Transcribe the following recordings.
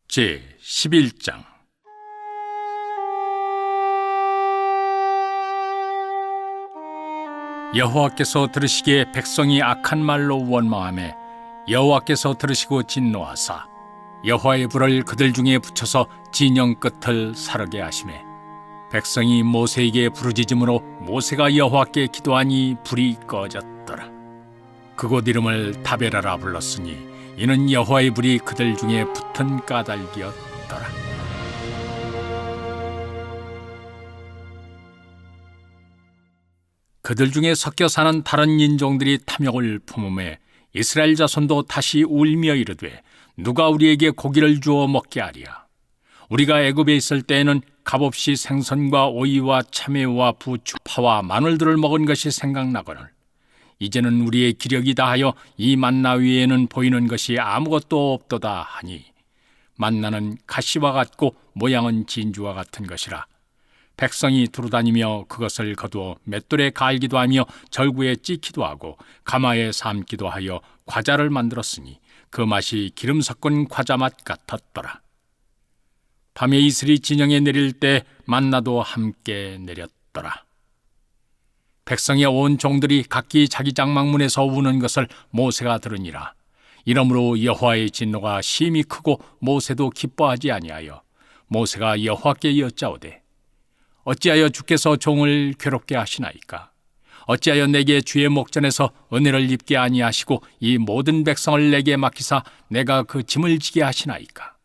제11장. 여호와께서 들으시기에 백성이 악한 말로 원망하매 여호와께서 들으시고 진노하사 여호와의 불을 그들 중에 붙여서 진영 끝을 사르게 하시매 백성이 모세에게 부르짖음으로 모세가 여호와께 기도하니 불이 꺼졌더라. 그곳 이름을 다베라라 불렀으니 이는 여호와의 불이 그들 중에 붙은 까닭이었더라. 그들 중에 섞여 사는 다른 인종들이 탐욕을 품음에 이스라엘 자손도 다시 울며 이르되 누가 우리에게 고기를 주어 먹게 하랴. 우리가 애굽에 있을 때에는 값없이 생선과 오이와 참외와 부추, 파와 마늘들을 먹은 것이 생각나거늘 이제는 우리의 기력이 다하여 이 만나 위에는 보이는 것이 아무것도 없도다 하니 만나는 가시와 같고 모양은 진주와 같은 것이라. 백성이 두루다니며 그것을 거두어 맷돌에 갈기도 하며 절구에 찢기도 하고 가마에 삶기도 하여 과자를 만들었으니 그 맛이 기름 섞은 과자 맛 같았더라. 밤에 이슬이 진영에 내릴 때 만나도 함께 내렸더라. 백성의 온 종들이 각기 자기 장막문에서 우는 것을 모세가 들으니라. 이러므로 여호와의 진노가 심히 크고 모세도 기뻐하지 아니하여 모세가 여호와께 여짜오되 어찌하여 주께서 종을 괴롭게 하시나이까? 어찌하여 내게 주의 목전에서 은혜를 입게 아니하시고 이 모든 백성을 내게 맡기사 내가 그 짐을 지게 하시나이까?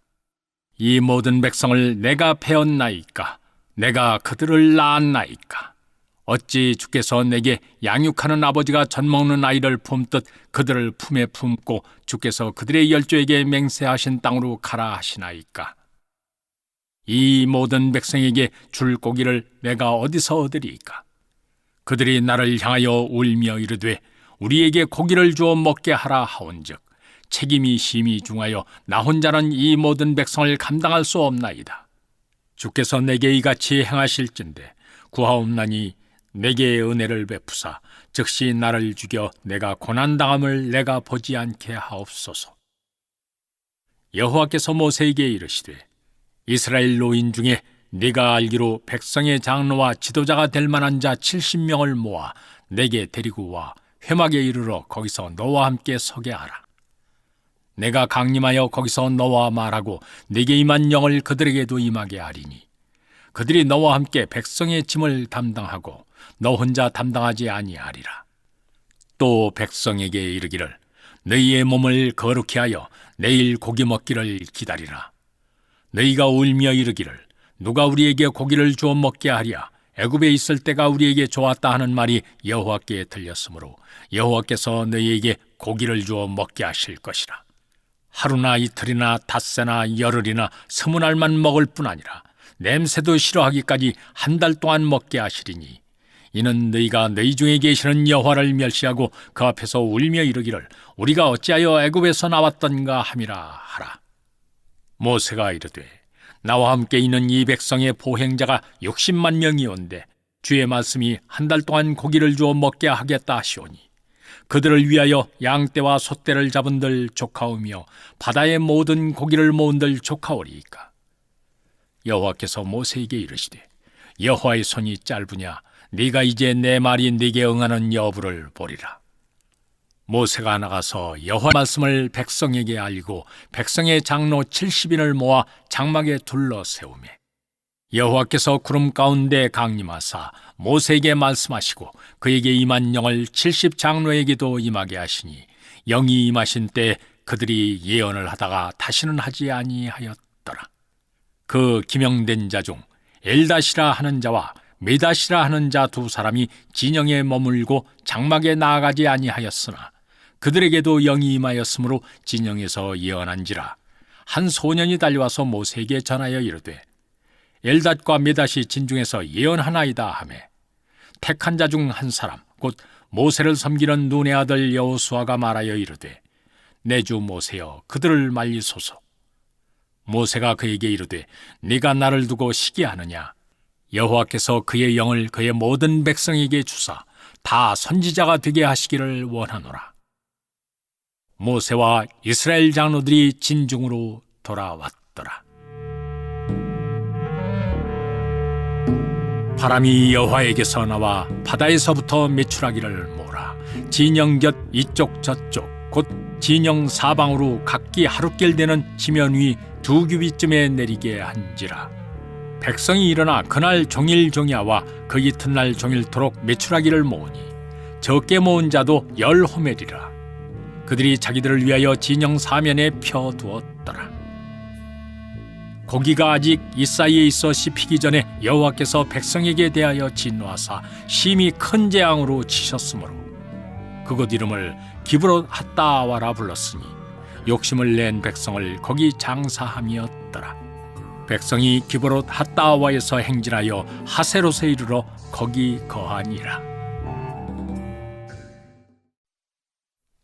이 모든 백성을 내가 베었나이까? 내가 그들을 낳았나이까? 어찌 주께서 내게 양육하는 아버지가 젖먹는 아이를 품듯 그들을 품에 품고 주께서 그들의 열조에게 맹세하신 땅으로 가라 하시나이까? 이 모든 백성에게 줄 고기를 내가 어디서 얻으리이까? 그들이 나를 향하여 울며 이르되 우리에게 고기를 주어 먹게 하라 하온즉 책임이 심히 중하여 나 혼자는 이 모든 백성을 감당할 수 없나이다. 주께서 내게 이같이 행하실진대 구하옵나니 내게 은혜를 베푸사 즉시 나를 죽여 내가 고난당함을 내가 보지 않게 하옵소서. 여호와께서 모세에게 이르시되 이스라엘 노인 중에 네가 알기로 백성의 장로와 지도자가 될 만한 자 70명을 모아 내게 데리고 와 회막에 이르러 거기서 너와 함께 서게 하라. 내가 강림하여 거기서 너와 말하고 네게 임한 영을 그들에게도 임하게 하리니 그들이 너와 함께 백성의 짐을 담당하고 너 혼자 담당하지 아니하리라. 또 백성에게 이르기를 너희의 몸을 거룩히 하여 내일 고기 먹기를 기다리라. 너희가 울며 이르기를 누가 우리에게 고기를 주어 먹게 하랴. 애굽에 있을 때가 우리에게 좋았다 하는 말이 여호와께 들렸으므로 여호와께서 너희에게 고기를 주어 먹게 하실 것이라. 하루나 이틀이나 닷새나 열흘이나 20날만 먹을 뿐 아니라 냄새도 싫어하기까지 한 달 동안 먹게 하시리니 이는 너희가 너희 중에 계시는 여호와를 멸시하고 그 앞에서 울며 이르기를 우리가 어찌하여 애굽에서 나왔던가 함이라 하라. 모세가 이르되 나와 함께 있는 이 백성의 보행자가 60만 명이온데 주의 말씀이 한 달 동안 고기를 주어 먹게 하겠다 하시오니 그들을 위하여 양떼와 소떼를 잡은들 조카오며 바다의 모든 고기를 모은들 조카오리이까? 여호와께서 모세에게 이르시되 여호와의 손이 짧으냐 네가 이제 내 말이 네게 응하는 여부를 보리라. 모세가 나가서 여호와 말씀을 백성에게 알고 백성의 장로 70인을 모아 장막에 둘러 세우매 여호와께서 구름 가운데 강림하사 모세에게 말씀하시고 그에게 임한 영을 70장로에게도 임하게 하시니 영이 임하신 때 그들이 예언을 하다가 다시는 하지 아니하였더라. 그 기명된 자 중 엘다시라 하는 자와 메다시라 하는 자 두 사람이 진영에 머물고 장막에 나아가지 아니하였으나 그들에게도 영이 임하였으므로 진영에서 예언한지라. 한 소년이 달려와서 모세에게 전하여 이르되 엘닷과 메닷이 진중에서 예언하나이다 하매 택한 자 중 한 사람 곧 모세를 섬기는 눈의 아들 여호수아가 말하여 이르되 내 주 모세여 그들을 말리소서. 모세가 그에게 이르되 네가 나를 두고 시기하느냐? 여호와께서 그의 영을 그의 모든 백성에게 주사 다 선지자가 되게 하시기를 원하노라. 모세와 이스라엘 장로들이 진중으로 돌아왔다. 하였더라. 바람이 여호와에게서 나와 바다에서부터 메추라기를 몰아 진영 곁 이쪽 저쪽 곧 진영 사방으로 각기 하루길 되는 지면 위 2규빗쯤에 내리게 한지라. 백성이 일어나 그날 종일 종야와 그 이튿날 종일토록 메추라기를 모으니 적게 모은 자도 10호멜이라. 그들이 자기들을 위하여 진영 사면에 펴두었더라. 고기가 아직 이 사이에 있어 씹히기 전에 여호와께서 백성에게 대하여 진노하사 심히 큰 재앙으로 치셨으므로 그곳 이름을 기브롯 핫다와라 불렀으니 욕심을 낸 백성을 거기 장사함이었더라. 백성이 기브롯 핫다와에서 행진하여 하세롯에 이르러 거기 거하니라.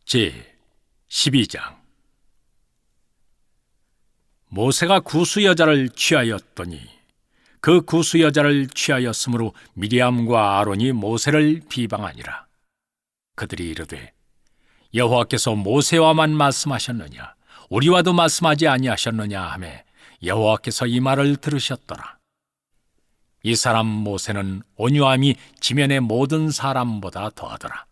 제 12장. 모세가 구스 여자를 취하였더니 그 구스 여자를 취하였으므로 미리암과 아론이 모세를 비방하니라. 그들이 이르되 여호와께서 모세와만 말씀하셨느냐 우리와도 말씀하지 아니하셨느냐 하며 여호와께서 이 말을 들으셨더라. 이 사람 모세는 온유함이 지면의 모든 사람보다 더하더라.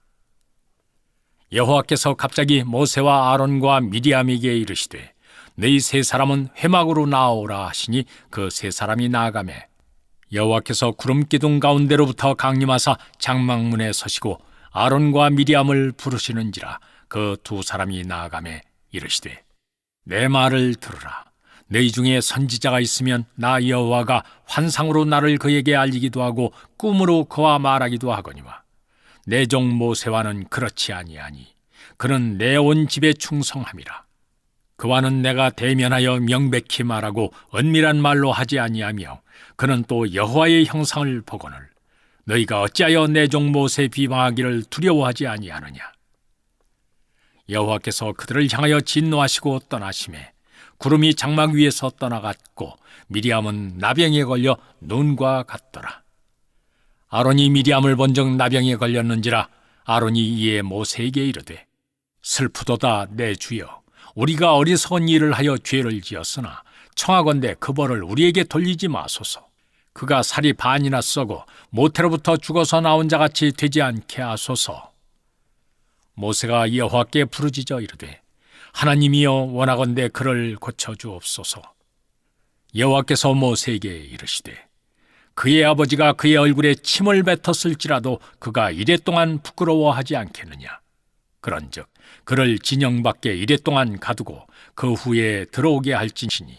여호와께서 갑자기 모세와 아론과 미리암에게 이르시되 너희 세 사람은 회막으로 나아오라 하시니 그 세 사람이 나아가매 여호와께서 구름 기둥 가운데로부터 강림하사 장막문에 서시고 아론과 미리암을 부르시는지라. 그 두 사람이 나아가매 이르시되 내 말을 들으라. 너희 중에 선지자가 있으면 나 여호와가 환상으로 나를 그에게 알리기도 하고 꿈으로 그와 말하기도 하거니와 내 종 모세와는 그렇지 아니하니 그는 내 온 집에 충성함이라. 그와는 내가 대면하여 명백히 말하고 은밀한 말로 하지 아니하며 그는 또 여호와의 형상을 보거늘 너희가 어찌하여 내 종 모세 비방하기를 두려워하지 아니하느냐. 여호와께서 그들을 향하여 진노하시고 떠나시매 구름이 장막 위에서 떠나갔고 미리암은 나병에 걸려 눈과 같더라. 아론이 미리암을 본즉 나병에 걸렸는지라. 아론이 이에 모세에게 이르되 슬프도다 내 주여 우리가 어리석은 일을 하여 죄를 지었으나 청하건대 그 벌을 우리에게 돌리지 마소서. 그가 살이 반이나 썩어 모태로부터 죽어서 나온 자같이 되지 않게 하소서. 모세가 여호와께 부르짖어 이르되 하나님이여 원하건대 그를 고쳐주옵소서. 여호와께서 모세에게 이르시되 그의 아버지가 그의 얼굴에 침을 뱉었을지라도 그가 이랫동안 부끄러워하지 않겠느냐. 그런즉 그를 진영 밖에 이랫동안 가두고 그 후에 들어오게 할지니.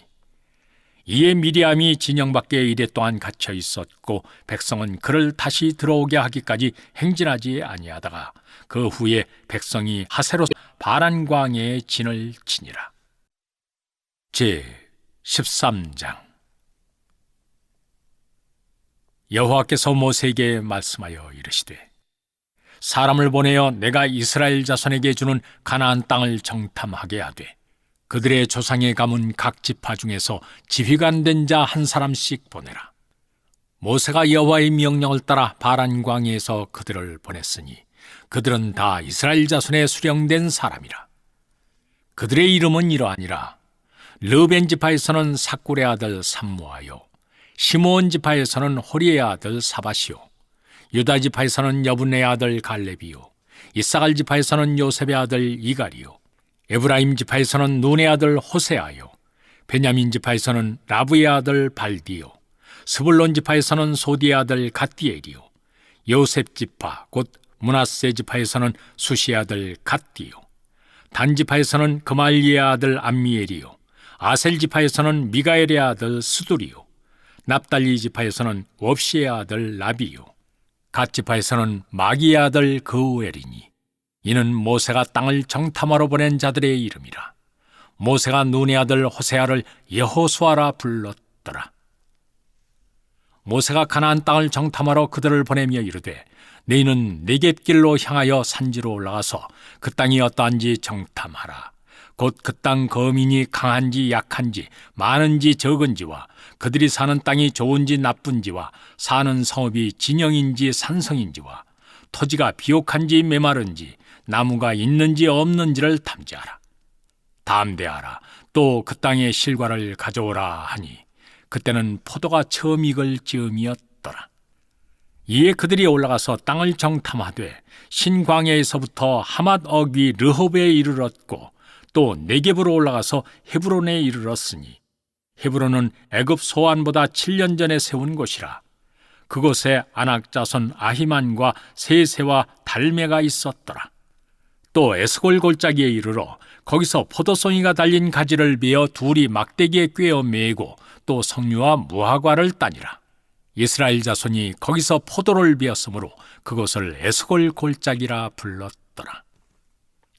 이에 미리암이 진영 밖에 이랫동안 갇혀 있었고 백성은 그를 다시 들어오게 하기까지 행진하지 아니하다가 그 후에 백성이 하세롯 바란광야에 진을 치니라. 제 13장. 여호와께서 모세에게 말씀하여 이르시되 사람을 보내어 내가 이스라엘 자손에게 주는 가나안 땅을 정탐하게 하되 그들의 조상의 가문 각 지파 중에서 지휘관 된 자 한 사람씩 보내라. 모세가 여호와의 명령을 따라 바란 광야에서 그들을 보냈으니 그들은 다 이스라엘 자손의 수령된 사람이라. 그들의 이름은 이러하니라. 르벤 지파에서는 사꿀의 아들 삼무아요, 시므온 지파에서는 호리의 아들 사바시요, 유다 지파에서는 여분의 아들 갈렙이요, 이사갈 지파에서는 요셉의 아들 이갈이요, 에브라임 지파에서는 눈의 아들 호세아요, 베냐민 지파에서는 라브의 아들 발디요, 스불론 지파에서는 소디의 아들 갓디엘이요, 요셉 지파 곧 므낫세 지파에서는 수시의 아들 갓디요, 단 지파에서는 그말리의 아들 암미엘이요, 아셀 지파에서는 미가엘의 아들 스두리요, 납달리 지파에서는 옵시의 아들 라비요, 갓 지파에서는 마기의 아들 그우엘이니 이는 모세가 땅을 정탐하러 보낸 자들의 이름이라. 모세가 눈의 아들 호세아를 여호수아라 불렀더라. 모세가 가나안 땅을 정탐하러 그들을 보내며 이르되 너희는 네겝길로 향하여 산지로 올라가서 그 땅이 어떠한지 정탐하라. 곧 그 땅 거민이 강한지 약한지 많은지 적은지와 그들이 사는 땅이 좋은지 나쁜지와 사는 성읍이 진영인지 산성인지와 토지가 비옥한지 메마른지 나무가 있는지 없는지를 탐지하라. 담대하라. 또 그 땅의 실과를 가져오라 하니 그때는 포도가 처음 익을 즈음이었더라. 이에 그들이 올라가서 땅을 정탐하되 신광야에서부터 하맛 어귀 르홉에 이르렀고 또 네겝으로 올라가서 헤브론에 이르렀으니 헤브론은 애굽 소안보다 7년 전에 세운 곳이라. 그곳에 아낙 자손 아히만과 세세와 달메가 있었더라. 또 에스골 골짜기에 이르러 거기서 포도송이가 달린 가지를 베어 둘이 막대기에 꿰어 메고 또 석류와 무화과를 따니라. 이스라엘 자손이 거기서 포도를 베었으므로 그곳을 에스골 골짜기라 불렀더라.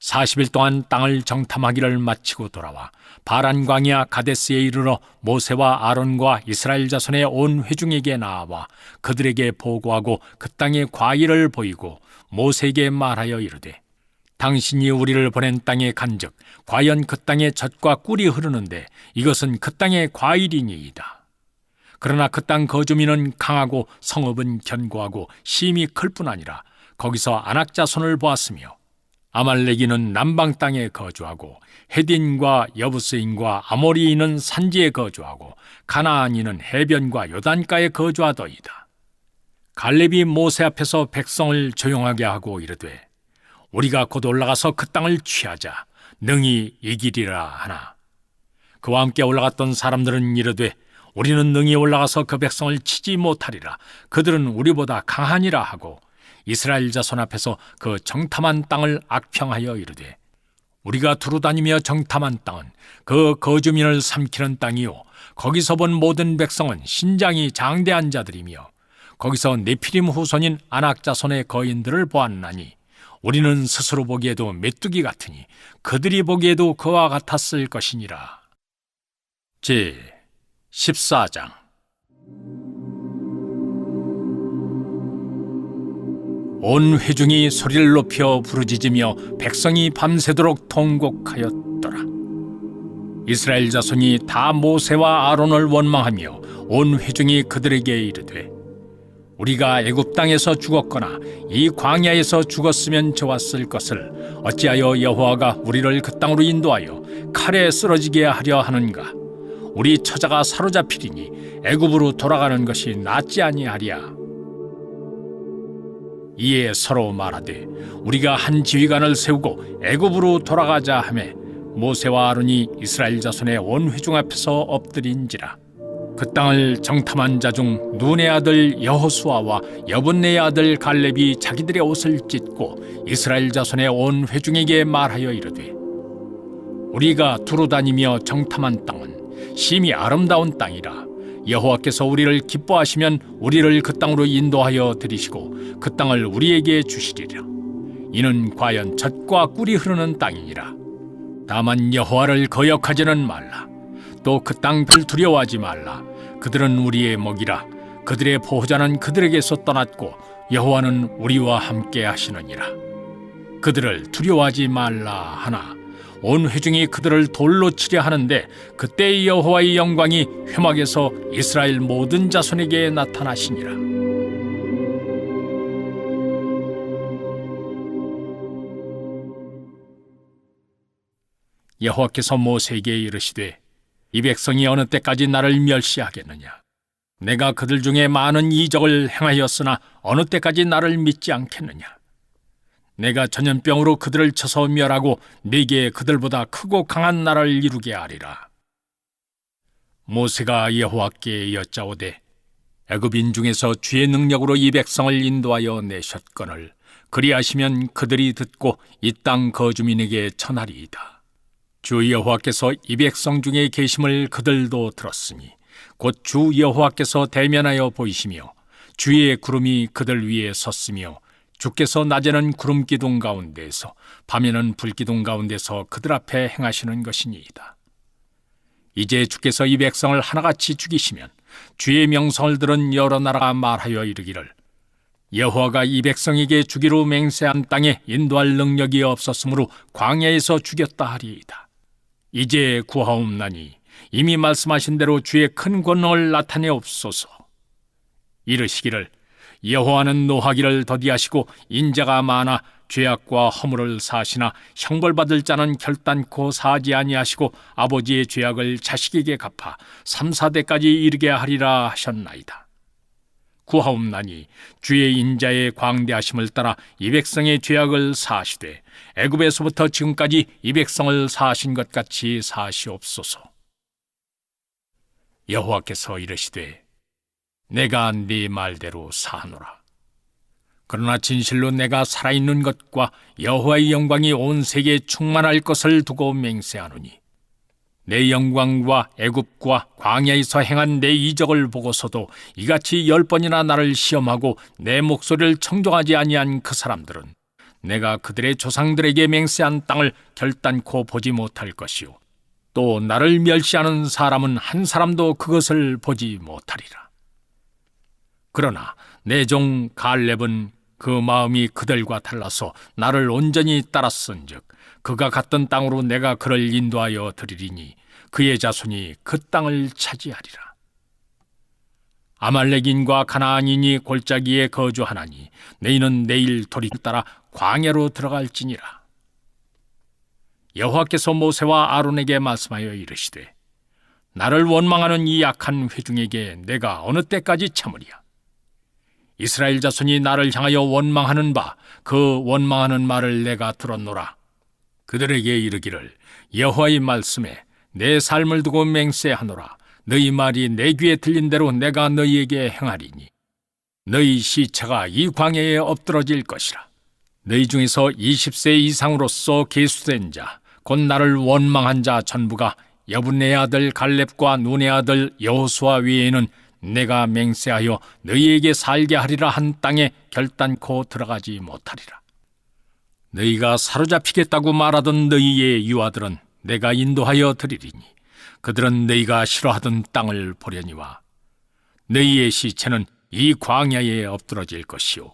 40일 동안 땅을 정탐하기를 마치고 돌아와 바란 광야 가데스에 이르러 모세와 아론과 이스라엘 자손의 온 회중에게 나와 그들에게 보고하고 그 땅의 과일을 보이고 모세에게 말하여 이르되 당신이 우리를 보낸 땅에 간즉 과연 그 땅에 젖과 꿀이 흐르는데 이것은 그 땅의 과일이니이다. 그러나 그 땅 거주민은 강하고 성읍은 견고하고 심이 클 뿐 아니라 거기서 아낙 자손을 보았으며 아말렉인은 남방 땅에 거주하고 헤딘과 여부스인과 아모리인은 산지에 거주하고 가나안인은 해변과 요단가에 거주하더이다. 갈렙이 모세 앞에서 백성을 조용하게 하고 이르되 우리가 곧 올라가서 그 땅을 취하자 능히 이기리라 하나 그와 함께 올라갔던 사람들은 이르되 우리는 능히 올라가서 그 백성을 치지 못하리라. 그들은 우리보다 강하니라 하고 이스라엘 자손 앞에서 그 정탐한 땅을 악평하여 이르되 우리가 두루 다니며 정탐한 땅은 그 거주민을 삼키는 땅이요 거기서 본 모든 백성은 신장이 장대한 자들이며 거기서 네피림 후손인 아낙 자손의 거인들을 보았나니 우리는 스스로 보기에도 메뚜기 같으니 그들이 보기에도 그와 같았을 것이니라. 제 14장. 온 회중이 소리를 높여 부르짖으며 백성이 밤새도록 통곡하였더라. 이스라엘 자손이 다 모세와 아론을 원망하며 온 회중이 그들에게 이르되 우리가 애굽 땅에서 죽었거나 이 광야에서 죽었으면 좋았을 것을 어찌하여 여호와가 우리를 그 땅으로 인도하여 칼에 쓰러지게 하려 하는가? 우리 처자가 사로잡히리니 애굽으로 돌아가는 것이 낫지 아니하랴. 이에 서로 말하되 우리가 한 지휘관을 세우고 애굽으로 돌아가자 하매 모세와 아론이 이스라엘 자손의 온 회중 앞에서 엎드린지라. 그 땅을 정탐한 자 중 눈의 아들 여호수아와 여분네의 아들 갈렙이 자기들의 옷을 찢고 이스라엘 자손의 온 회중에게 말하여 이르되 우리가 두루 다니며 정탐한 땅은 심히 아름다운 땅이라. 여호와께서 우리를 기뻐하시면 우리를 그 땅으로 인도하여 들이시고 그 땅을 우리에게 주시리라. 이는 과연 젖과 꿀이 흐르는 땅이니라. 다만 여호와를 거역하지는 말라. 또 그 땅을 두려워하지 말라. 그들은 우리의 먹이라. 그들의 보호자는 그들에게서 떠났고 여호와는 우리와 함께 하시느니라. 그들을 두려워하지 말라 하나 온 회중이 그들을 돌로 치려 하는데 그때 여호와의 영광이 회막에서 이스라엘 모든 자손에게 나타나시니라. 여호와께서 모세에게 이르시되 이 백성이 어느 때까지 나를 멸시하겠느냐? 내가 그들 중에 많은 이적을 행하였으나 어느 때까지 나를 믿지 않겠느냐? 내가 전염병으로 그들을 쳐서 멸하고 네게 그들보다 크고 강한 나라를 이루게 하리라. 모세가 여호와께 여짜오되 애굽인 중에서 주의 능력으로 이 백성을 인도하여 내셨거늘 그리하시면 그들이 듣고 이 땅 거주민에게 전하리이다. 주 여호와께서 이 백성 중에 계심을 그들도 들었으니 곧 주 여호와께서 대면하여 보이시며 주의 구름이 그들 위에 섰으며 주께서 낮에는 구름 기둥 가운데서 밤에는 불 기둥 가운데서 그들 앞에 행하시는 것이니이다. 이제 주께서 이 백성을 하나같이 죽이시면 주의 명성을 들은 여러 나라가 말하여 이르기를 여호와가 이 백성에게 주기로 맹세한 땅에 인도할 능력이 없었으므로 광야에서 죽였다 하리이다. 이제 구하옵나니 이미 말씀하신 대로 주의 큰 권능을 나타내옵소서. 이르시기를 여호와는 노하기를 더디하시고 인자가 많아 죄악과 허물을 사하시나 형벌받을 자는 결단코 사하지 아니하시고 아버지의 죄악을 자식에게 갚아 3, 4대까지 이르게 하리라 하셨나이다. 구하옵나니 주의 인자의 광대하심을 따라 이 백성의 죄악을 사하시되 애굽에서부터 지금까지 이 백성을 사하신 것 같이 사하시옵소서. 여호와께서 이르시되 내가 네 말대로 사하노라. 그러나 진실로 내가 살아있는 것과 여호와의 영광이 온 세계에 충만할 것을 두고 맹세하노니 내 영광과 애굽과 광야에서 행한 내 이적을 보고서도 이같이 10번이나 나를 시험하고 내 목소리를 청종하지 아니한 그 사람들은 내가 그들의 조상들에게 맹세한 땅을 결단코 보지 못할 것이요 또 나를 멸시하는 사람은 한 사람도 그것을 보지 못하리라. 그러나 내 종 갈렙은 그 마음이 그들과 달라서 나를 온전히 따랐은즉 그가 갔던 땅으로 내가 그를 인도하여 드리리니 그의 자손이 그 땅을 차지하리라. 아말렉인과 가나안인이 골짜기에 거주하나니 너희는 내일 도리를 따라 광야로 들어갈지니라. 여호와께서 모세와 아론에게 말씀하여 이르시되 나를 원망하는 이 악한 회중에게 내가 어느 때까지 참으랴. 이스라엘 자손이 나를 향하여 원망하는 바 그 원망하는 말을 내가 들었노라. 그들에게 이르기를 여호와의 말씀에 내 삶을 두고 맹세하노라. 너희 말이 내 귀에 들린 대로 내가 너희에게 행하리니 너희 시체가 이 광야에 엎드러질 것이라. 너희 중에서 20세 이상으로서 계수된 자 곧 나를 원망한 자 전부가 여분의 아들 갈렙과 눈의 아들 여호수아 외에는 내가 맹세하여 너희에게 살게 하리라 한 땅에 결단코 들어가지 못하리라. 너희가 사로잡히겠다고 말하던 너희의 유아들은 내가 인도하여 드리리니 그들은 너희가 싫어하던 땅을 보려니와 너희의 시체는 이 광야에 엎드러질 것이요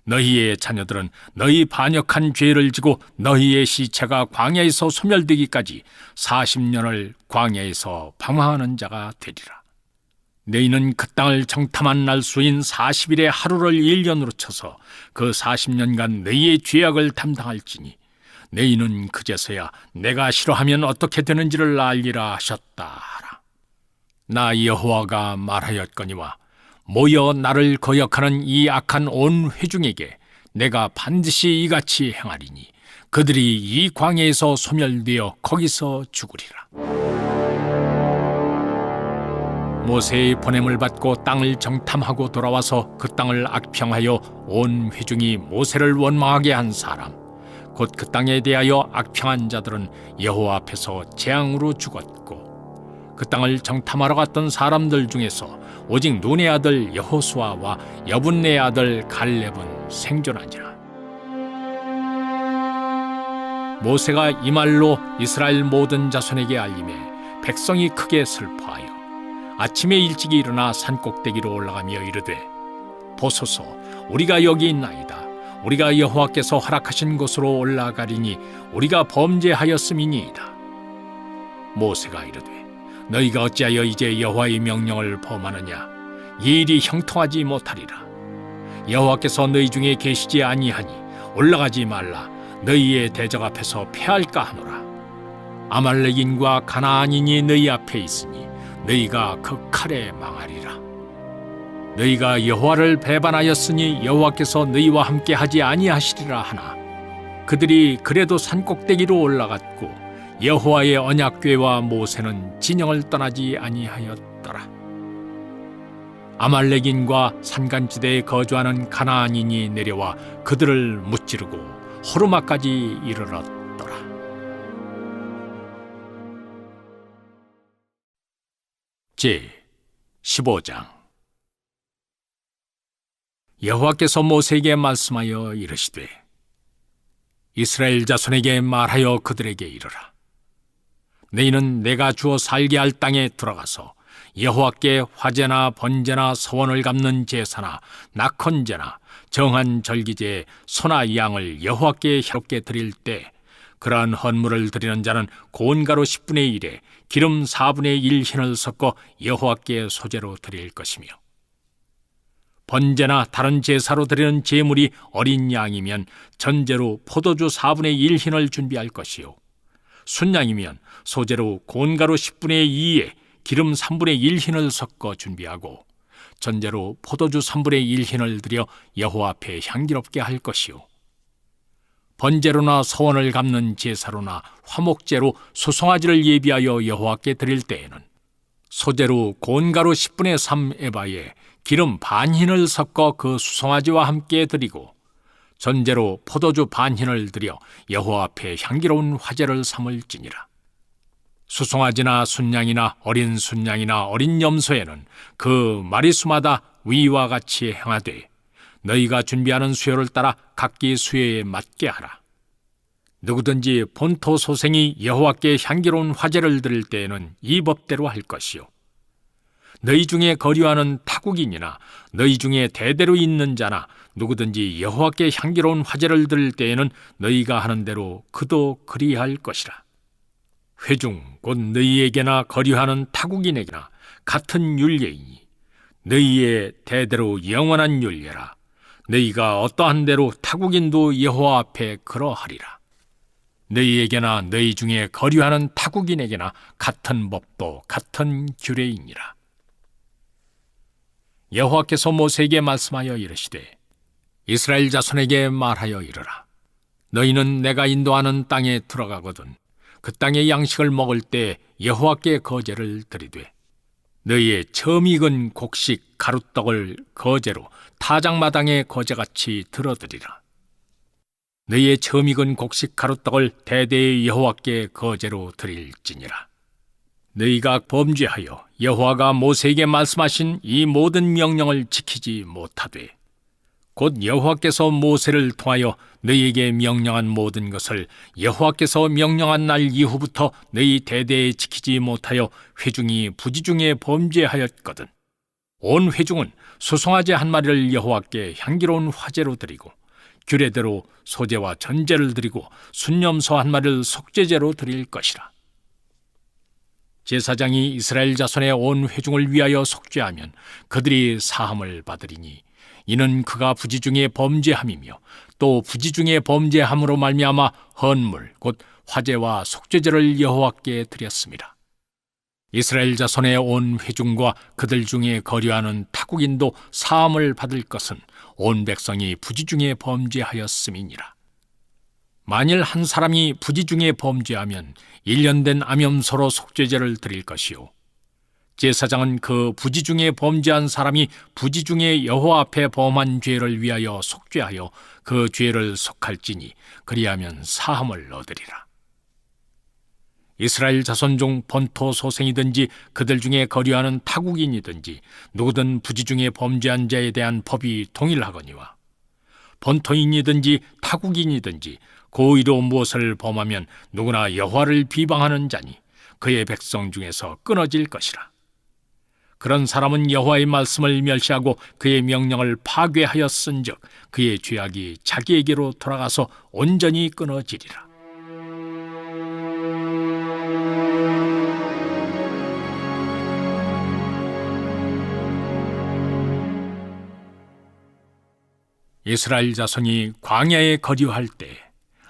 너희의 자녀들은 너희 반역한 죄를 지고 너희의 시체가 광야에서 소멸되기까지 40년을 광야에서 방황하는 자가 되리라. 너희는 그 땅을 정탐한 날 수인 40일의 하루를 1년으로 쳐서 그 40년간 너희의 죄악을 담당할지니 너희는 그제서야 내가 싫어하면 어떻게 되는지를 알리라 하셨다 하라. 나 여호와가 말하였거니와 모여 나를 거역하는 이 악한 온 회중에게 내가 반드시 이같이 행하리니 그들이 이 광야에서 소멸되어 거기서 죽으리라. 모세의 보냄을 받고 땅을 정탐하고 돌아와서 그 땅을 악평하여 온 회중이 모세를 원망하게 한 사람 곧 그 땅에 대하여 악평한 자들은 여호와 앞에서 재앙으로 죽었고 그 땅을 정탐하러 갔던 사람들 중에서 오직 눈의 아들 여호수아와 여분의 아들 갈렙은 생존하니라. 모세가 이 말로 이스라엘 모든 자손에게 알림해 백성이 크게 슬퍼하여 아침에 일찍이 일어나 산꼭대기로 올라가며 이르되 보소서 우리가 여기 있나이다. 우리가 여호와께서 허락하신 곳으로 올라가리니 우리가 범죄하였음이니이다. 모세가 이르되 너희가 어찌하여 이제 여호와의 명령을 범하느냐. 이 일이 형통하지 못하리라. 여호와께서 너희 중에 계시지 아니하니 올라가지 말라. 너희의 대적 앞에서 패할까 하노라. 아말렉인과 가나안인이 너희 앞에 있으니 너희가 그 칼에 망하리라. 너희가 여호와를 배반하였으니 여호와께서 너희와 함께 하지 아니하시리라 하나 그들이 그래도 산꼭대기로 올라갔고 여호와의 언약궤와 모세는 진영을 떠나지 아니하였더라. 아말렉인과 산간지대에 거주하는 가나안인이 내려와 그들을 무찌르고 호르마까지 이르렀더라. 제 15장. 여호와께서 모세에게 말씀하여 이르시되 이스라엘 자손에게 말하여 그들에게 이르라. 너희는 내가 주어 살게 할 땅에 들어가서 여호와께 화제나 번제나 서원을 갚는 제사나 낙헌제나 정한 절기제에 소나 양을 여호와께 향롭게 드릴 때 그러한 헌물을 드리는 자는 고운가루 10분의 1에 기름 4분의 1 흰을 섞어 여호와께 소제로 드릴 것이며 번제나 다른 제사로 드리는 제물이 어린 양이면 전제로 포도주 4분의 1 흰을 준비할 것이요, 순양이면 소제로 곤가루 10분의 2에 기름 3분의 1 흰을 섞어 준비하고 전제로 포도주 3분의 1 흰을 드려 여호와 앞에 향기롭게 할 것이요, 번제로나 서원을 갚는 제사로나 화목제로 수송아지를 예비하여 여호와께 드릴 때에는 소제로 곤가루 10분의 3 에바에 기름 반 흰을 섞어 그 수송아지와 함께 드리고 전제로 포도주 반 흰을 드려 여호와 앞에 향기로운 화제를 삼을지니라. 수송아지나 순양이나 어린 순양이나 어린 염소에는 그 마리수마다 위와 같이 행하되 너희가 준비하는 수요를 따라 각기 수요에 맞게 하라. 누구든지 본토 소생이 여호와께 향기로운 화제를 드릴 때에는 이 법대로 할 것이요, 너희 중에 거류하는 타국인이나 너희 중에 대대로 있는 자나 누구든지 여호와께 향기로운 화제를 드릴 때에는 너희가 하는 대로 그도 그리할 것이라. 회중 곧 너희에게나 거류하는 타국인에게나 같은 율례이니 너희의 대대로 영원한 율례라. 너희가 어떠한 대로 타국인도 여호와 앞에 그러하리라. 너희에게나 너희 중에 거류하는 타국인에게나 같은 법도 같은 규례이니라. 여호와께서 모세에게 말씀하여 이르시되 이스라엘 자손에게 말하여 이르라. 너희는 내가 인도하는 땅에 들어가거든 그 땅의 양식을 먹을 때 여호와께 거제를 드리되 너희의 처음 익은 곡식 가루떡을 거제로 타작마당에 거제같이 들어드리라. 너희의 처음 익은 곡식 가루떡을 대대의 여호와께 거제로 드릴지니라. 너희가 범죄하여 여호와가 모세에게 말씀하신 이 모든 명령을 지키지 못하되 곧 여호와께서 모세를 통하여 너희에게 명령한 모든 것을 여호와께서 명령한 날 이후부터 너희 대대에 지키지 못하여 회중이 부지 중에 범죄하였거든 온 회중은 수송아지 한 마리를 여호와께 향기로운 화제로 드리고 규례대로 소제와 전제를 드리고 순염소 한 마리를 속죄제로 드릴 것이라. 제사장이 이스라엘 자손의 온 회중을 위하여 속죄하면 그들이 사함을 받으리니 이는 그가 부지 중에 범죄함이며 또 부지 중에 범죄함으로 말미암아 헌물 곧 화제와 속죄제를 여호와께 드렸습니다. 이스라엘 자손의 온 회중과 그들 중에 거류하는 타국인도 사함을 받을 것은 온 백성이 부지 중에 범죄하였음이니라. 만일 한 사람이 부지 중에 범죄하면 1년 된 암염소로 속죄제를 드릴 것이요, 제사장은 그 부지 중에 범죄한 사람이 부지 중에 여호와 앞에 범한 죄를 위하여 속죄하여 그 죄를 속할지니 그리하면 사함을 얻으리라. 이스라엘 자손 중 본토 소생이든지 그들 중에 거류하는 타국인이든지 누구든 부지 중에 범죄한 자에 대한 법이 동일하거니와 본토인이든지 타국인이든지 고의로 무엇을 범하면 누구나 여호와를 비방하는 자니 그의 백성 중에서 끊어질 것이라. 그런 사람은 여호와의 말씀을 멸시하고 그의 명령을 파괴하였은즉 그의 죄악이 자기에게로 돌아가서 온전히 끊어지리라. 이스라엘 자손이 광야에 거류할 때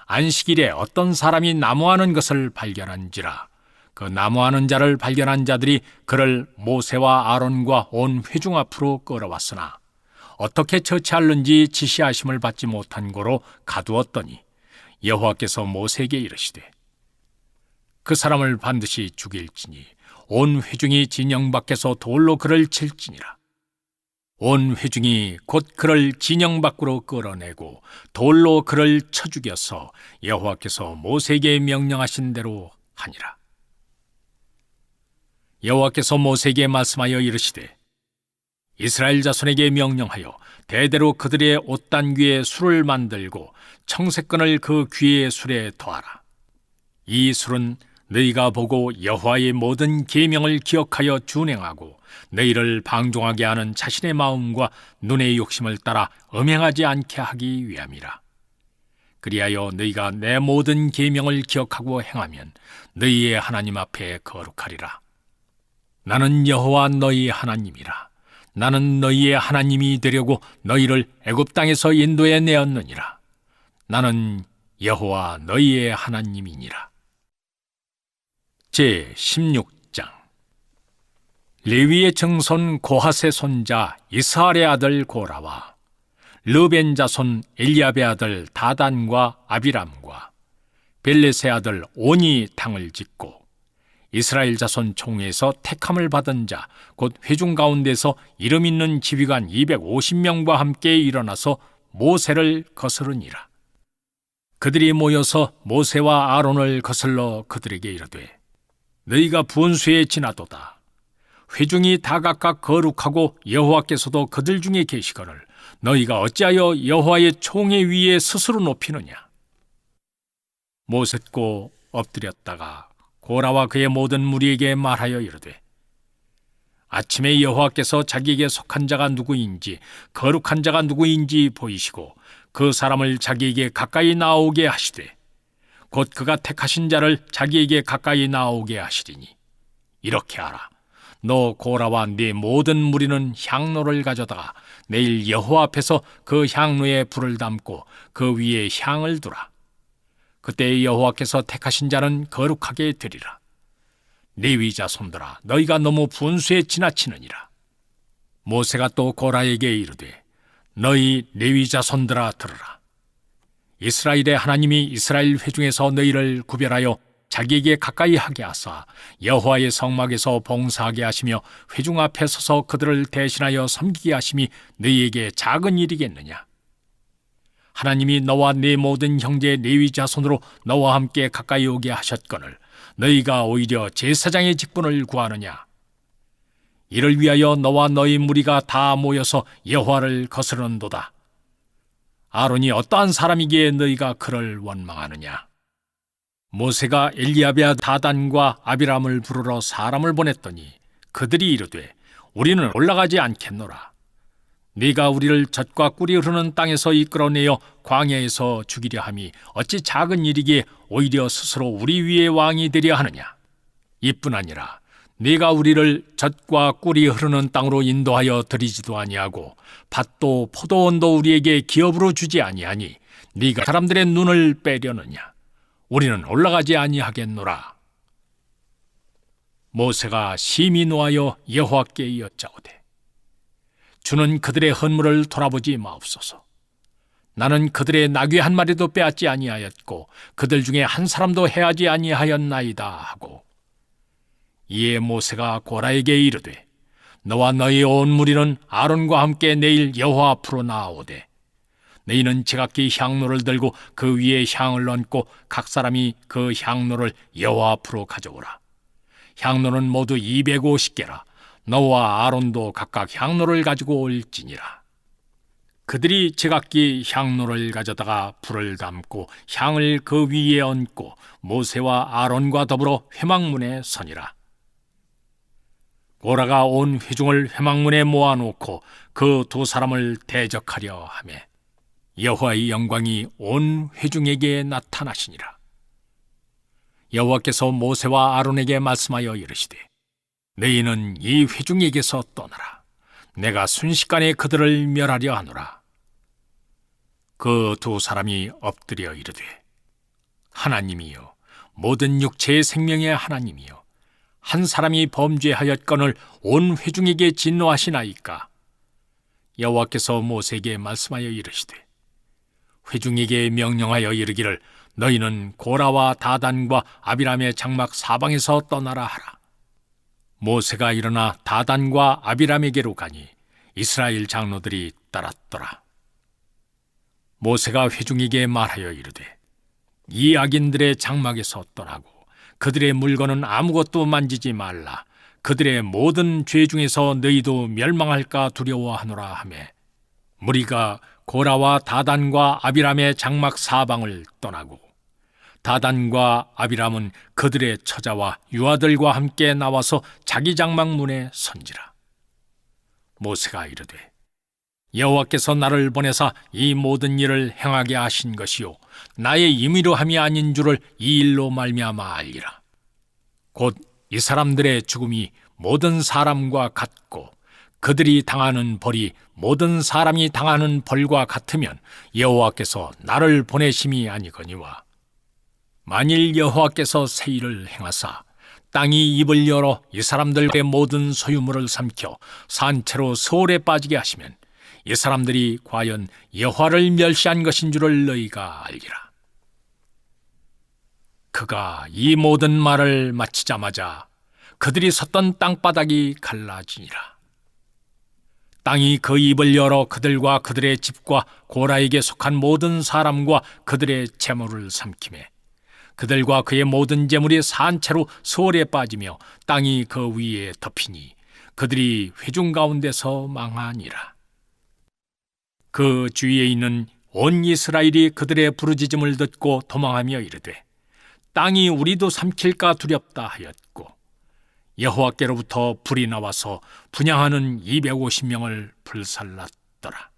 안식일에 어떤 사람이 나무하는 것을 발견한지라. 그 나무하는 자를 발견한 자들이 그를 모세와 아론과 온 회중 앞으로 끌어왔으나 어떻게 처치할는지 지시하심을 받지 못한 고로 가두었더니 여호와께서 모세에게 이르시되 그 사람을 반드시 죽일지니 온 회중이 진영 밖에서 돌로 그를 칠지니라. 온 회중이 곧 그를 진영 밖으로 끌어내고 돌로 그를 쳐 죽여서 여호와께서 모세에게 명령하신 대로 하니라. 여호와께서 모세에게 말씀하여 이르시되 이스라엘 자손에게 명령하여 대대로 그들의 옷단귀에 술을 만들고 청색끈을 그 귀의 술에 더하라. 이 술은 너희가 보고 여호와의 모든 계명을 기억하여 준행하고 너희를 방종하게 하는 자신의 마음과 눈의 욕심을 따라 음행하지 않게 하기 위함이라. 그리하여 너희가 내 모든 계명을 기억하고 행하면 너희의 하나님 앞에 거룩하리라. 나는 여호와 너희 하나님이라. 나는 너희의 하나님이 되려고 너희를 애굽 땅에서 인도해 내었느니라. 나는 여호와 너희의 하나님이니라. 제 16장. 레위의 증손 고핫의 손자 이스할의 아들 고라와 르벤 자손 엘리압의 아들 다단과 아비람과 벨렛의 아들 온이 당을 짓고 이스라엘 자손 총회에서 택함을 받은 자 곧 회중 가운데서 이름 있는 지휘관 250명과 함께 일어나서 모세를 거스르니라. 그들이 모여서 모세와 아론을 거슬러 그들에게 이르되 너희가 분수에 지나도다. 회중이 다 각각 거룩하고 여호와께서도 그들 중에 계시거늘 너희가 어찌하여 여호와의 총회 위에 스스로 높이느냐. 모세고 엎드렸다가 고라와 그의 모든 무리에게 말하여 이르되 아침에 여호와께서 자기에게 속한 자가 누구인지 거룩한 자가 누구인지 보이시고 그 사람을 자기에게 가까이 나오게 하시되 곧 그가 택하신 자를 자기에게 가까이 나오게 하시리니 이렇게 하라. 너 고라와 네 모든 무리는 향로를 가져다가 내일 여호와 앞에서 그 향로에 불을 담고 그 위에 향을 두라. 그때 여호와께서 택하신 자는 거룩하게 되리라. 레위 자손들아 너희가 너무 분수에 지나치느니라. 모세가 또 고라에게 이르되 너희 레위 자손들아 들으라. 이스라엘의 하나님이 이스라엘 회중에서 너희를 구별하여 자기에게 가까이 하게 하사 여호와의 성막에서 봉사하게 하시며 회중 앞에 서서 그들을 대신하여 섬기게 하심이 너희에게 작은 일이겠느냐. 하나님이 너와 네 모든 형제 레위 자손으로 너와 함께 가까이 오게 하셨거늘 너희가 오히려 제사장의 직분을 구하느냐. 이를 위하여 너와 너희 무리가 다 모여서 여호와를 거스르는도다. 아론이 어떠한 사람이기에 너희가 그를 원망하느냐. 모세가 엘리압의 아들 다단과 아비람을 부르러 사람을 보냈더니 그들이 이르되 우리는 올라가지 않겠노라. 네가 우리를 젖과 꿀이 흐르는 땅에서 이끌어내어 광야에서 죽이려 함이 어찌 작은 일이기에 오히려 스스로 우리 위에 왕이 되려 하느냐. 이뿐 아니라 네가 우리를 젖과 꿀이 흐르는 땅으로 인도하여 들이지도 아니하고 밭도 포도원도 우리에게 기업으로 주지 아니하니 네가 사람들의 눈을 빼려느냐. 우리는 올라가지 아니하겠노라. 모세가 심히 노하여 여호와께 여짜오되 주는 그들의 헌물을 돌아보지 마옵소서. 나는 그들의 나귀 한 마리도 빼앗지 아니하였고 그들 중에 한 사람도 해하지 아니하였나이다 하고 이에 모세가 고라에게 이르되 너와 너희 온 무리는 아론과 함께 내일 여호와 앞으로 나아오되 너희는 제각기 향로를 들고 그 위에 향을 얹고 각 사람이 그 향로를 여호와 앞으로 가져오라. 향로는 모두 250개라. 너와 아론도 각각 향로를 가지고 올지니라. 그들이 제각기 향로를 가져다가 불을 담고 향을 그 위에 얹고 모세와 아론과 더불어 회막문에 서니라. 고라가 온 회중을 회막문에 모아놓고 그 두 사람을 대적하려 하매 여호와의 영광이 온 회중에게 나타나시니라. 여호와께서 모세와 아론에게 말씀하여 이르시되 너희는 이 회중에게서 떠나라. 내가 순식간에 그들을 멸하려 하노라. 그 두 사람이 엎드려 이르되 하나님이여 모든 육체의 생명의 하나님이여 한 사람이 범죄하였거늘 온 회중에게 진노하시나이까. 여호와께서 모세에게 말씀하여 이르시되 회중에게 명령하여 이르기를 너희는 고라와 다단과 아비람의 장막 사방에서 떠나라 하라. 모세가 일어나 다단과 아비람에게로 가니 이스라엘 장로들이 따랐더라. 모세가 회중에게 말하여 이르되 이 악인들의 장막에서 떠나고 그들의 물건은 아무것도 만지지 말라. 그들의 모든 죄 중에서 너희도 멸망할까 두려워하노라 하매 무리가 고라와 다단과 아비람의 장막 사방을 떠나고 다단과 아비람은 그들의 처자와 유아들과 함께 나와서 자기 장막 문에 선지라. 모세가 이르되 여호와께서 나를 보내사 이 모든 일을 행하게 하신 것이요 나의 임의로 함이 아닌 줄을 이 일로 말미암아 알리라. 곧 이 사람들의 죽음이 모든 사람과 같고 그들이 당하는 벌이 모든 사람이 당하는 벌과 같으면 여호와께서 나를 보내심이 아니거니와 만일 여호와께서 새 일을 행하사 땅이 입을 열어 이 사람들의 모든 소유물을 삼켜 산채로 서울에 빠지게 하시면 이 사람들이 과연 여호와를 멸시한 것인 줄을 너희가 알리라. 그가 이 모든 말을 마치자마자 그들이 섰던 땅바닥이 갈라지니라. 땅이 그 입을 열어 그들과 그들의 집과 고라에게 속한 모든 사람과 그들의 재물을 삼키매 그들과 그의 모든 재물이 산채로 서울에 빠지며 땅이 그 위에 덮이니 그들이 회중 가운데서 망하니라. 그 주위에 있는 온 이스라엘이 그들의 부르짖음을 듣고 도망하며 이르되 땅이 우리도 삼킬까 두렵다 하였고 여호와께로부터 불이 나와서 분향하는 250명을 불살랐더라.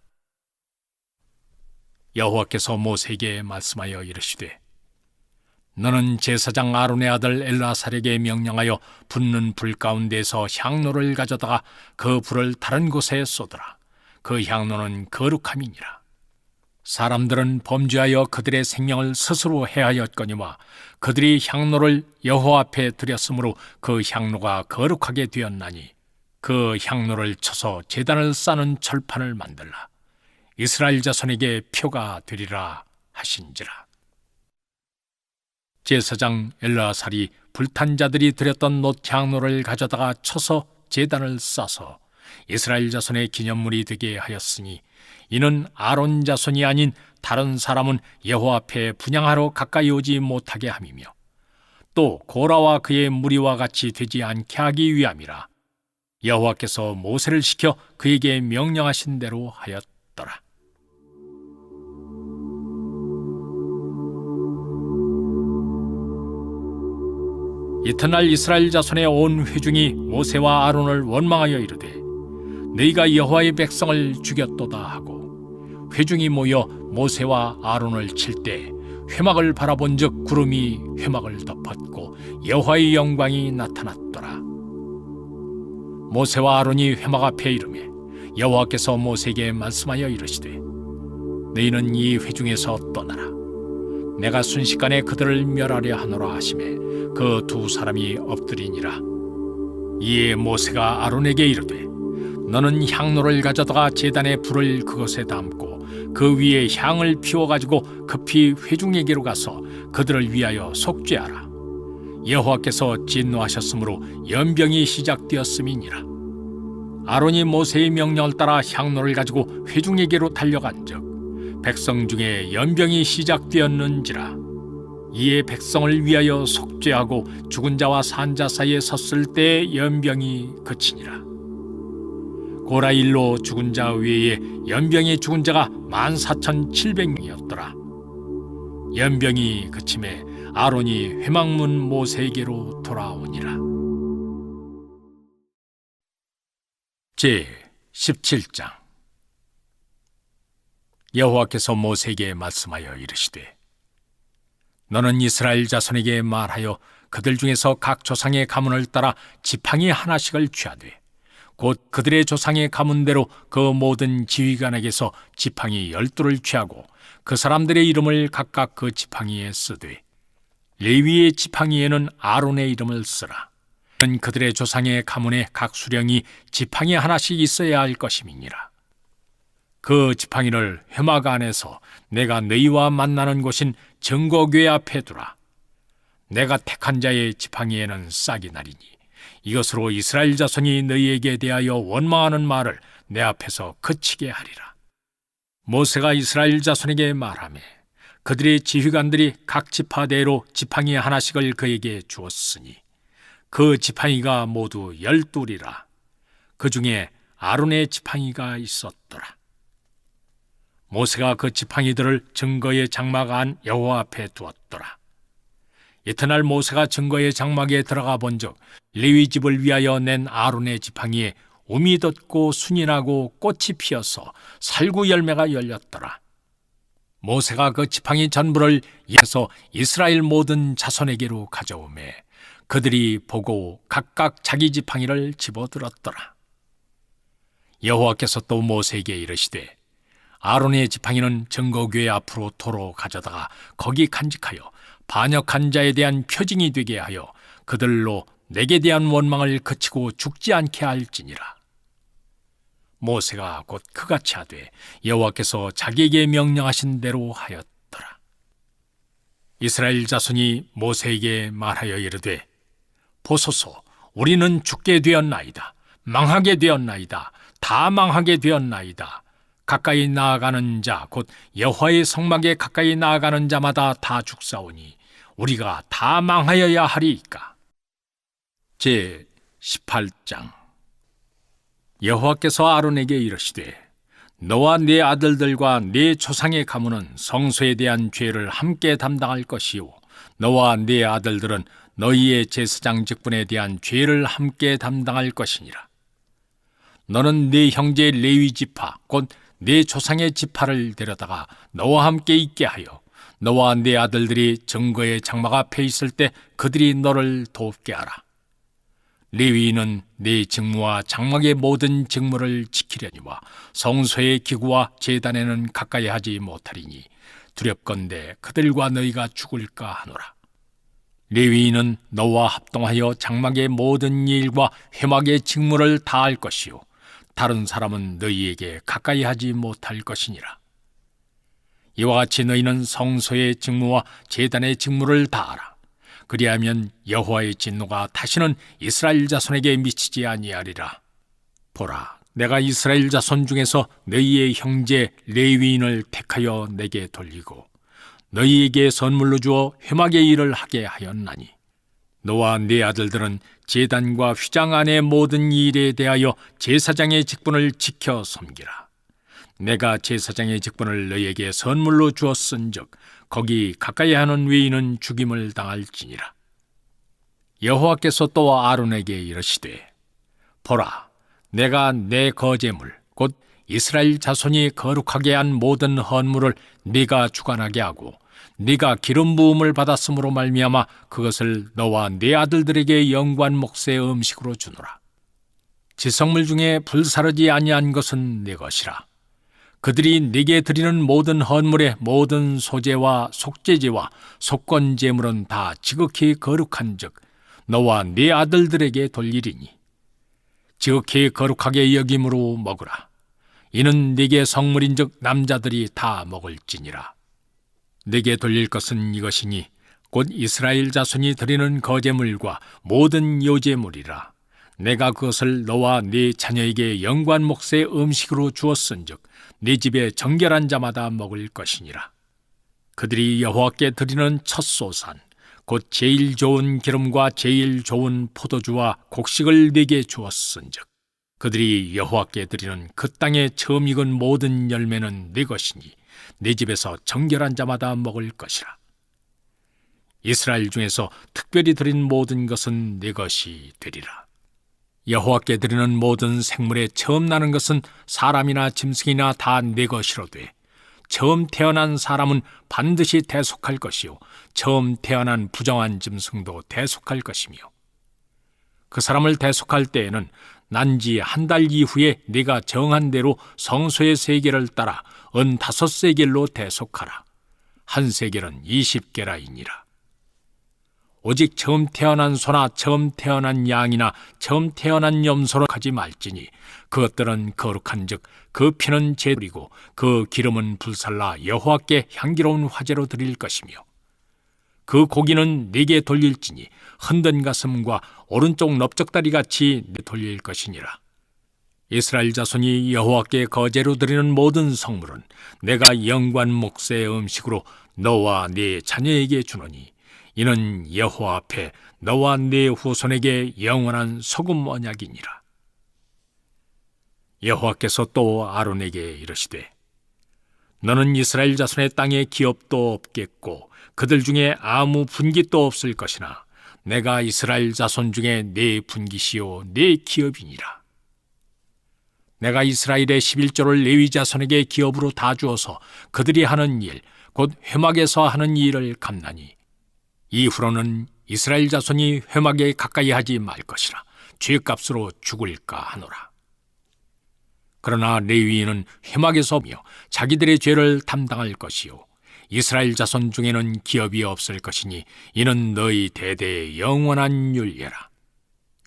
여호와께서 모세에게 말씀하여 이르시되 너는 제사장 아론의 아들 엘라살에게 명령하여 붙는 불 가운데서 향로를 가져다가 그 불을 다른 곳에 쏟으라. 그 향로는 거룩함이니라. 사람들은 범죄하여 그들의 생명을 스스로 해하였거니와 그들이 향로를 여호와 앞에 드렸으므로 그 향로가 거룩하게 되었나니 그 향로를 쳐서 제단을 싸는 철판을 만들라. 이스라엘 자손에게 표가 되리라 하신지라. 제사장 엘라살이 불탄 자들이 드렸던 놋향로를 가져다가 쳐서 제단을 싸서 이스라엘 자손의 기념물이 되게 하였으니 이는 아론 자손이 아닌 다른 사람은 여호와 앞에 분향하러 가까이 오지 못하게 함이며 또 고라와 그의 무리와 같이 되지 않게 하기 위함이라. 여호와께서 모세를 시켜 그에게 명령하신 대로 하였더라. 이튿날 이스라엘 자손의 온 회중이 모세와 아론을 원망하여 이르되 너희가 여호와의 백성을 죽였도다 하고 회중이 모여 모세와 아론을 칠 때 회막을 바라본즉 구름이 회막을 덮었고 여호와의 영광이 나타났더라. 모세와 아론이 회막 앞에 이르매 여호와께서 모세에게 말씀하여 이르시되 너희는 이 회중에서 떠나라. 내가 순식간에 그들을 멸하려 하노라 하시매 그 두 사람이 엎드리니라. 이에 모세가 아론에게 이르되 너는 향로를 가져다가 제단에 불을 그것에 담고 그 위에 향을 피워가지고 급히 회중에게로 가서 그들을 위하여 속죄하라. 여호와께서 진노하셨으므로 연병이 시작되었음이니라. 아론이 모세의 명령을 따라 향로를 가지고 회중에게로 달려간즉 백성 중에 연병이 시작되었는지라. 이에 백성을 위하여 속죄하고 죽은 자와 산 자 사이에 섰을 때 연병이 그치니라. 고라 일로 죽은 자 외에 연병이 죽은 자가 14,700명이었더라. 연병이 그침에 아론이 회막문 모세에게로 돌아오니라. 제 17장. 여호와께서 모세에게 말씀하여 이르시되 너는 이스라엘 자손에게 말하여 그들 중에서 각 조상의 가문을 따라 지팡이 하나씩을 취하되 곧 그들의 조상의 가문대로 그 모든 지휘관에게서 지팡이 12를 취하고 그 사람들의 이름을 각각 그 지팡이에 쓰되 레위의 지팡이에는 아론의 이름을 쓰라. 그들의 조상의 가문에 각 수령이 지팡이 하나씩 있어야 할 것임이니라. 그 지팡이를 회막 안에서 내가 너희와 만나는 곳인 증거궤 앞에 두라. 내가 택한 자의 지팡이에는 싹이 나리니 이것으로 이스라엘 자손이 너희에게 대하여 원망하는 말을 내 앞에서 그치게 하리라. 모세가 이스라엘 자손에게 말하매 그들의 지휘관들이 각 지파대로 지팡이 하나씩을 그에게 주었으니 그 지팡이가 모두 12이라. 그 중에 아론의 지팡이가 있었더라. 모세가 그 지팡이들을 증거의 장막 안 여호와 앞에 두었더라. 이튿날 모세가 증거의 장막에 들어가 본즉 레위 집을 위하여 낸 아론의 지팡이에 움이 돋고 순이 나고 꽃이 피어서 살구 열매가 열렸더라. 모세가 그 지팡이 전부를 예서 이스라엘 모든 자손에게로 가져오매 그들이 보고 각각 자기 지팡이를 집어들었더라. 여호와께서 또 모세에게 이르시되 아론의 지팡이는 증거궤 앞으로 도로 가져다가 거기 간직하여 반역한 자에 대한 표징이 되게 하여 그들로 내게 대한 원망을 그치고 죽지 않게 할지니라. 모세가 곧 그같이 하되 여호와께서 자기에게 명령하신 대로 하였더라. 이스라엘 자손이 모세에게 말하여 이르되 보소서, 우리는 죽게 되었나이다. 망하게 되었나이다. 다 망하게 되었나이다. 가까이 나아가는 자, 곧 여호와의 성막에 가까이 나아가는 자마다 다 죽사오니 우리가 다 망하여야 하리이까. 제 18장. 여호와께서 아론에게 이르시되 너와 네 아들들과 네 조상의 가문은 성소에 대한 죄를 함께 담당할 것이요 너와 네 아들들은 너희의 제사장 직분에 대한 죄를 함께 담당할 것이니라. 너는 네 형제 레위 지파 곧 네 조상의 지파를 데려다가 너와 함께 있게 하여 너와 네 아들들이 증거의 장막 앞에 있을 때 그들이 너를 돕게 하라. 레위인은 네 직무와 장막의 모든 직무를 지키려니와 성소의 기구와 제단에는 가까이 하지 못하리니 두렵건대 그들과 너희가 죽을까 하노라. 레위인은 너와 합동하여 장막의 모든 일과 회막의 직무를 다할 것이요 다른 사람은 너희에게 가까이 하지 못할 것이니라. 이와 같이 너희는 성소의 직무와 제단의 직무를 다하라. 그리하면 여호와의 진노가 다시는 이스라엘 자손에게 미치지 아니하리라. 보라, 내가 이스라엘 자손 중에서 너희의 형제 레위인을 택하여 내게 돌리고 너희에게 선물로 주어 회막의 일을 하게 하였나니 너와 네 아들들은 제단과 휘장 안의 모든 일에 대하여 제사장의 직분을 지켜 섬기라. 내가 제사장의 직분을 너희에게 선물로 주었은즉 거기 가까이 하는 외인은 죽임을 당할지니라. 여호와께서 또 아론에게 이르시되 보라, 내가 내 거제물 곧 이스라엘 자손이 거룩하게 한 모든 헌물을 네가 주관하게 하고 네가 기름 부음을 받았으므로 말미암아 그것을 너와 네 아들들에게 영관 몫의 음식으로 주노라. 지성물 중에 불사르지 아니한 것은 네 것이라. 그들이 네게 드리는 모든 헌물의 모든 소제와 속죄제와 속건제물은 다 지극히 거룩한즉 너와 네 아들들에게 돌리리니 지극히 거룩하게 여김으로 먹으라. 이는 네게 성물인즉 남자들이 다 먹을지니라. 네게 돌릴 것은 이것이니 곧 이스라엘 자손이 드리는 거제물과 모든 요제물이라. 내가 그것을 너와 네 자녀에게 영관 몫의 음식으로 주었은즉 네 집에 정결한 자마다 먹을 것이니라. 그들이 여호와께 드리는 첫 소산 곧 제일 좋은 기름과 제일 좋은 포도주와 곡식을 네게 주었은즉 그들이 여호와께 드리는 그 땅에 처음 익은 모든 열매는 네 것이니 네 집에서 정결한 자마다 먹을 것이라. 이스라엘 중에서 특별히 드린 모든 것은 네 것이 되리라. 여호와께 드리는 모든 생물에 처음 나는 것은 사람이나 짐승이나 다 네 것이로되 처음 태어난 사람은 반드시 대속할 것이요 처음 태어난 부정한 짐승도 대속할 것이며 그 사람을 대속할 때에는 난지 한 달 이후에 네가 정한 대로 성소의 세겔을 따라 15세겔로 대속하라. 한 세겔은 20게라이니라. 오직 처음 태어난 소나 처음 태어난 양이나 처음 태어난 염소로 하지 말지니 그것들은 거룩한즉 그 피는 제물이고 그 기름은 불살라 여호와께 향기로운 화제로 드릴 것이며 그 고기는 네게 돌릴지니 흔든 가슴과 오른쪽 넓적다리 같이 돌릴 것이니라. 이스라엘 자손이 여호와께 거제로 드리는 모든 성물은 내가 영관 몫의 음식으로 너와 네 자녀에게 주노니 이는 여호와 앞에 너와 네 후손에게 영원한 소금 언약이니라. 여호와께서 또 아론에게 이르시되 너는 이스라엘 자손의 땅에 기업도 없겠고 그들 중에 아무 분깃도 없을 것이나 내가 이스라엘 자손 중에 네 분깃이요 네 기업이니라. 내가 이스라엘의 11조를 레위 자손에게 기업으로 다 주어서 그들이 하는 일 곧 회막에서 하는 일을 갚나니 이후로는 이스라엘 자손이 회막에 가까이 하지 말 것이라. 죄값으로 죽을까 하노라. 그러나 레위인은 회막에서며 자기들의 죄를 담당할 것이요 이스라엘 자손 중에는 기업이 없을 것이니 이는 너희 대대의 영원한 율례라.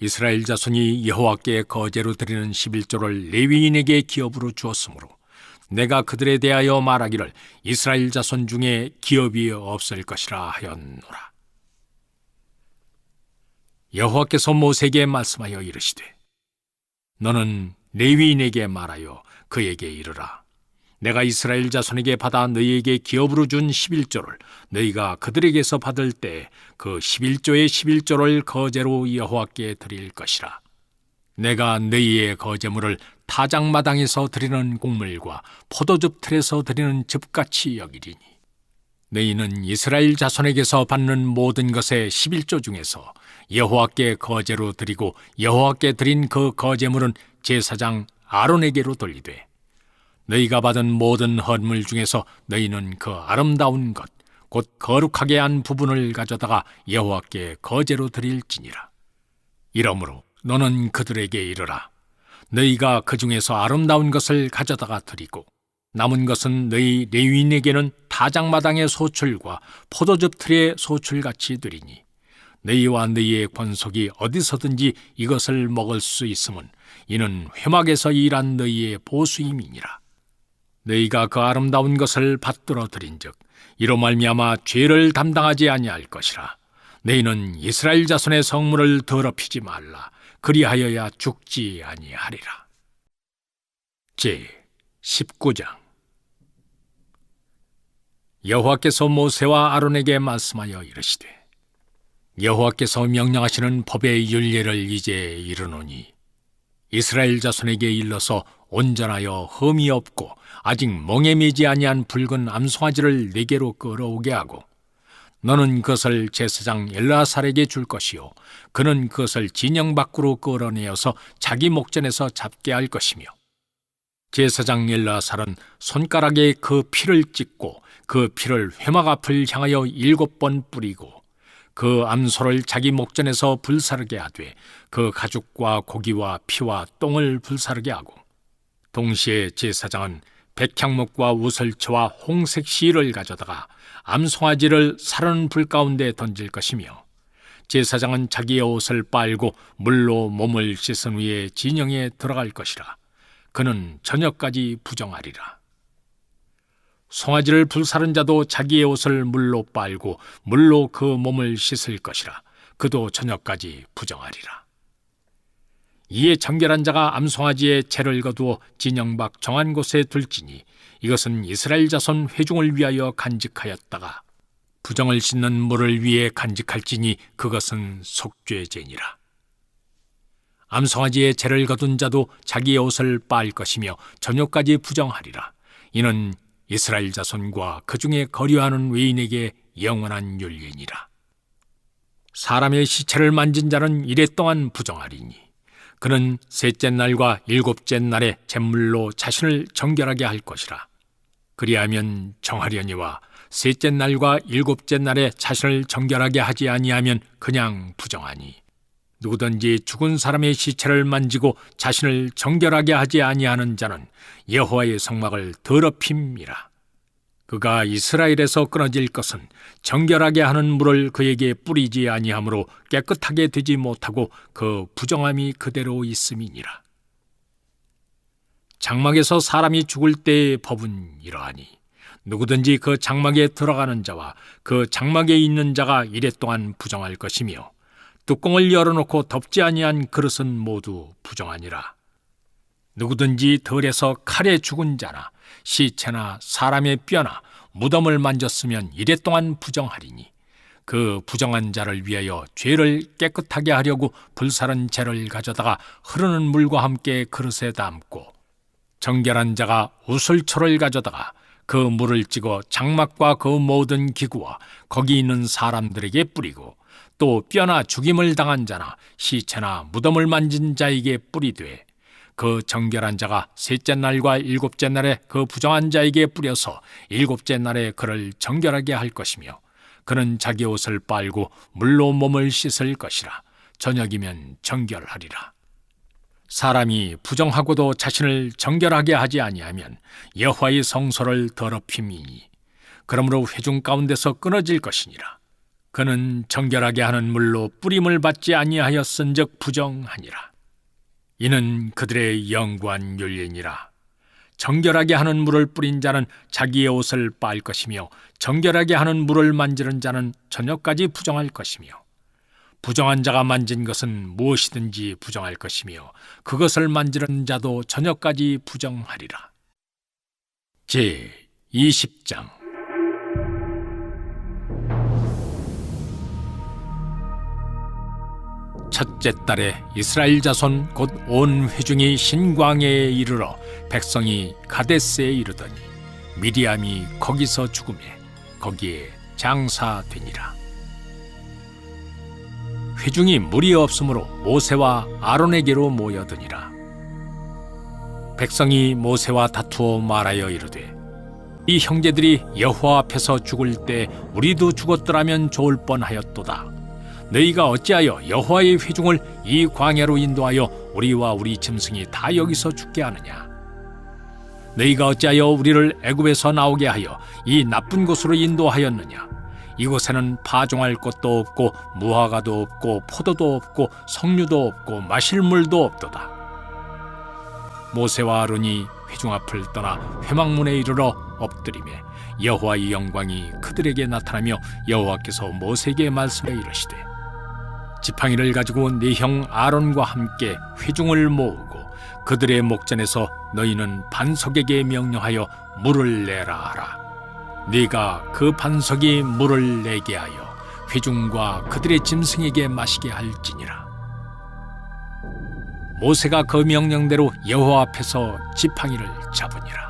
이스라엘 자손이 여호와께 거제로 드리는 11조를 레위인에게 기업으로 주었으므로 내가 그들에 대하여 말하기를 이스라엘 자손 중에 기업이 없을 것이라 하였노라. 여호와께서 모세에게 말씀하여 이르시되 너는 레위인에게 말하여 그에게 이르라. 내가 이스라엘 자손에게 받아 너희에게 기업으로 준 11조를 너희가 그들에게서 받을 때 그 11조의 11조를 거제로 여호와께 드릴 것이라. 내가 너희의 거제물을 타작마당에서 드리는 곡물과 포도즙 틀에서 드리는 즙같이 여기리니 너희는 이스라엘 자손에게서 받는 모든 것의 11조 중에서 여호와께 거제로 드리고 여호와께 드린 그 거제물은 제사장 아론에게로 돌리되 너희가 받은 모든 헌물 중에서 너희는 그 아름다운 것 곧 거룩하게 한 부분을 가져다가 여호와께 거제로 드릴지니라. 이러므로 너는 그들에게 이르라. 너희가 그 중에서 아름다운 것을 가져다가 드리고 남은 것은 너희 레위인에게는 타작마당의 소출과 포도즙 틀의 소출같이 드리니 너희와 너희의 권속이 어디서든지 이것을 먹을 수 있음은 이는 회막에서 일한 너희의 보수임이니라. 너희가 그 아름다운 것을 받들어 드린즉 이로 말미암아 죄를 담당하지 아니할 것이라. 너희는 이스라엘 자손의 성물을 더럽히지 말라. 그리하여야 죽지 아니하리라. 제 19장. 여호와께서 모세와 아론에게 말씀하여 이르시되 여호와께서 명령하시는 법의 율례를 이제 이르노니 이스라엘 자손에게 일러서 온전하여 흠이 없고 아직 멍에 매지 아니한 붉은 암송아지를 네개로 끌어오게 하고 너는 그것을 제사장 엘르아살에게 줄 것이요 그는 그것을 진영 밖으로 끌어내어서 자기 목전에서 잡게 할 것이며 제사장 엘르아살은 손가락에 그 피를 찍고 그 피를 회막 앞을 향하여 7번 뿌리고 그 암소를 자기 목전에서 불사르게 하되 그 가죽과 고기와 피와 똥을 불사르게 하고 동시에 제사장은 백향목과 우설초와 홍색 실을 가져다가 암송아지를 사르는 불 가운데 던질 것이며 제사장은 자기의 옷을 빨고 물로 몸을 씻은 후에 진영에 들어갈 것이라. 그는 저녁까지 부정하리라. 송아지를 불사른 자도 자기의 옷을 물로 빨고 물로 그 몸을 씻을 것이라. 그도 저녁까지 부정하리라. 이에 정결한 자가 암송아지의 채를 거두어 진영 밖 정한 곳에 둘지니 이것은 이스라엘 자손 회중을 위하여 간직하였다가 부정을 씻는 물을 위해 간직할지니 그것은 속죄제니라. 암송아지의 채를 거둔 자도 자기의 옷을 빨 것이며 저녁까지 부정하리라. 이는 이스라엘 자손과 그 중에 거류하는 외인에게 영원한 율례니라. 사람의 시체를 만진 자는 이레 동안 부정하리니 그는 셋째 날과 일곱째 날에 잿물로 자신을 정결하게 할 것이라. 그리하면 정하려니와 셋째 날과 일곱째 날에 자신을 정결하게 하지 아니하면 그냥 부정하니 누구든지 죽은 사람의 시체를 만지고 자신을 정결하게 하지 아니하는 자는 여호와의 성막을 더럽힘이라. 그가 이스라엘에서 끊어질 것은 정결하게 하는 물을 그에게 뿌리지 아니하므로 깨끗하게 되지 못하고 그 부정함이 그대로 있음이니라. 장막에서 사람이 죽을 때의 법은 이러하니 누구든지 그 장막에 들어가는 자와 그 장막에 있는 자가 이레 동안 부정할 것이며 뚜껑을 열어놓고 덮지 아니한 그릇은 모두 부정하니라. 누구든지 들에서 칼에 죽은 자나 시체나 사람의 뼈나 무덤을 만졌으면 이레 동안 부정하리니 그 부정한 자를 위하여 죄를 깨끗하게 하려고 불사른 재를 가져다가 흐르는 물과 함께 그릇에 담고 정결한 자가 우슬초를 가져다가 그 물을 찍어 장막과 그 모든 기구와 거기 있는 사람들에게 뿌리고 또 뼈나 죽임을 당한 자나 시체나 무덤을 만진 자에게 뿌리되 그 정결한 자가 셋째 날과 일곱째 날에 그 부정한 자에게 뿌려서 일곱째 날에 그를 정결하게 할 것이며 그는 자기 옷을 빨고 물로 몸을 씻을 것이라. 저녁이면 정결하리라. 사람이 부정하고도 자신을 정결하게 하지 아니하면 여호와의 성소를 더럽힘이니 그러므로 회중 가운데서 끊어질 것이니라. 그는 정결하게 하는 물로 뿌림을 받지 아니하였은즉 부정하니라. 이는 그들의 영구한 율례니라. 정결하게 하는 물을 뿌린 자는 자기의 옷을 빨 것이며 정결하게 하는 물을 만지는 자는 저녁까지 부정할 것이며 부정한 자가 만진 것은 무엇이든지 부정할 것이며 그것을 만지는 자도 저녁까지 부정하리라. 제 20장. 첫째 달에 이스라엘 자손 곧 온 회중이 신광야에 이르러 백성이 가데스에 이르더니 미리암이 거기서 죽음에 거기에 장사되니라. 회중이 물이 없으므로 모세와 아론에게로 모여드니라. 백성이 모세와 다투어 말하여 이르되 이 형제들이 여호와 앞에서 죽을 때 우리도 죽었더라면 좋을 뻔하였도다. 너희가 어찌하여 여호와의 회중을 이 광야로 인도하여 우리와 우리 짐승이 다 여기서 죽게 하느냐? 너희가 어찌하여 우리를 애굽에서 나오게 하여 이 나쁜 곳으로 인도하였느냐? 이곳에는 파종할 것도 없고 무화과도 없고 포도도 없고 석류도 없고 마실 물도 없도다. 모세와 아론이 회중 앞을 떠나 회막문에 이르러 엎드리매 여호와의 영광이 그들에게 나타나며 여호와께서 모세에게 말씀해 이르시되 지팡이를 가지고 네 형 아론과 함께 회중을 모으고 그들의 목전에서 너희는 반석에게 명령하여 물을 내라 하라. 네가 그 반석이 물을 내게 하여 회중과 그들의 짐승에게 마시게 할지니라. 모세가 그 명령대로 여호와 앞에서 지팡이를 잡으니라.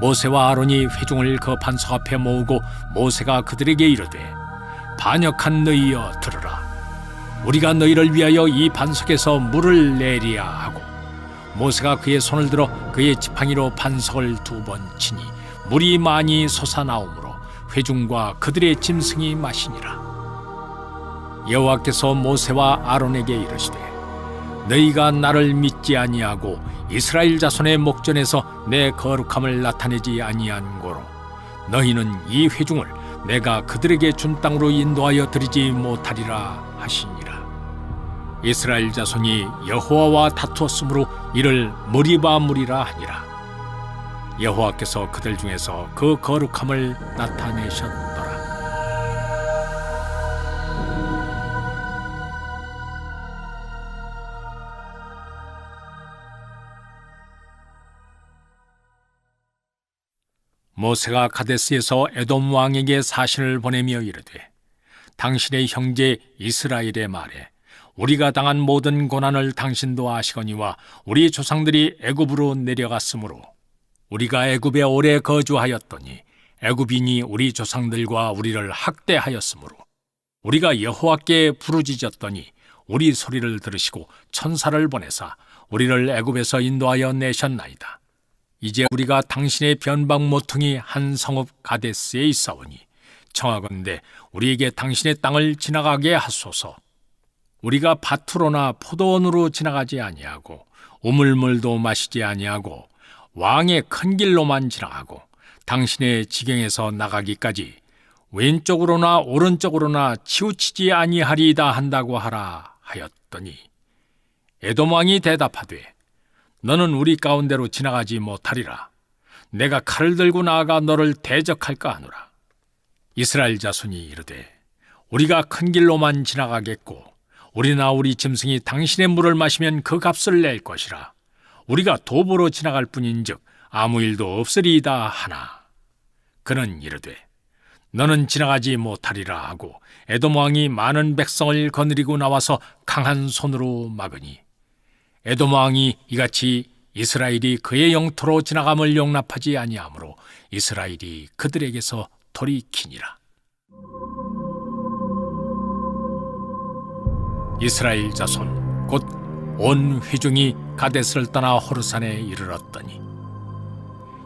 모세와 아론이 회중을 그 반석 앞에 모으고 모세가 그들에게 이르되 반역한 너희여 들으라. 우리가 너희를 위하여 이 반석에서 물을 내리야 하고 모세가 그의 손을 들어 그의 지팡이로 반석을 2번 치니 물이 많이 솟아나오므로 회중과 그들의 짐승이 마시니라. 여호와께서 모세와 아론에게 이르시되 너희가 나를 믿지 아니하고 이스라엘 자손의 목전에서 내 거룩함을 나타내지 아니한 고로 너희는 이 회중을 내가 그들에게 준 땅으로 인도하여 드리지 못하리라 하시니라. 이스라엘 자손이 여호와와 다투었으므로 이를 무리바 물이라 하니라. 여호와께서 그들 중에서 그 거룩함을 나타내셨더라. 모세가 가데스에서 에돔 왕에게 사신을 보내며 이르되 당신의 형제 이스라엘의 말에 우리가 당한 모든 고난을 당신도 아시거니와 우리 조상들이 애굽으로 내려갔으므로 우리가 애굽에 오래 거주하였더니 애굽인이 우리 조상들과 우리를 학대하였으므로 우리가 여호와께 부르짖었더니 우리 소리를 들으시고 천사를 보내사 우리를 애굽에서 인도하여 내셨나이다. 이제 우리가 당신의 변방 모퉁이 한 성읍 가데스에 있사오니 청하건대 우리에게 당신의 땅을 지나가게 하소서. 우리가 밭으로나 포도원으로 지나가지 아니하고 우물물도 마시지 아니하고 왕의 큰 길로만 지나가고 당신의 지경에서 나가기까지 왼쪽으로나 오른쪽으로나 치우치지 아니하리이다 한다고 하라 하였더니 에돔 왕이 대답하되 너는 우리 가운데로 지나가지 못하리라. 내가 칼을 들고 나아가 너를 대적할까 하노라. 이스라엘 자손이 이르되 우리가 큰 길로만 지나가겠고 우리나 우리 짐승이 당신의 물을 마시면 그 값을 낼 것이라. 우리가 도보로 지나갈 뿐인즉 아무 일도 없으리이다 하나. 그는 이르되 너는 지나가지 못하리라 하고 에돔 왕이 많은 백성을 거느리고 나와서 강한 손으로 막으니 에돔 왕이 이같이 이스라엘이 그의 영토로 지나감을 용납하지 아니하므로 이스라엘이 그들에게서 돌이키니라. 이스라엘 자손 곧 온 회중이 가데스를 떠나 호르산에 이르렀더니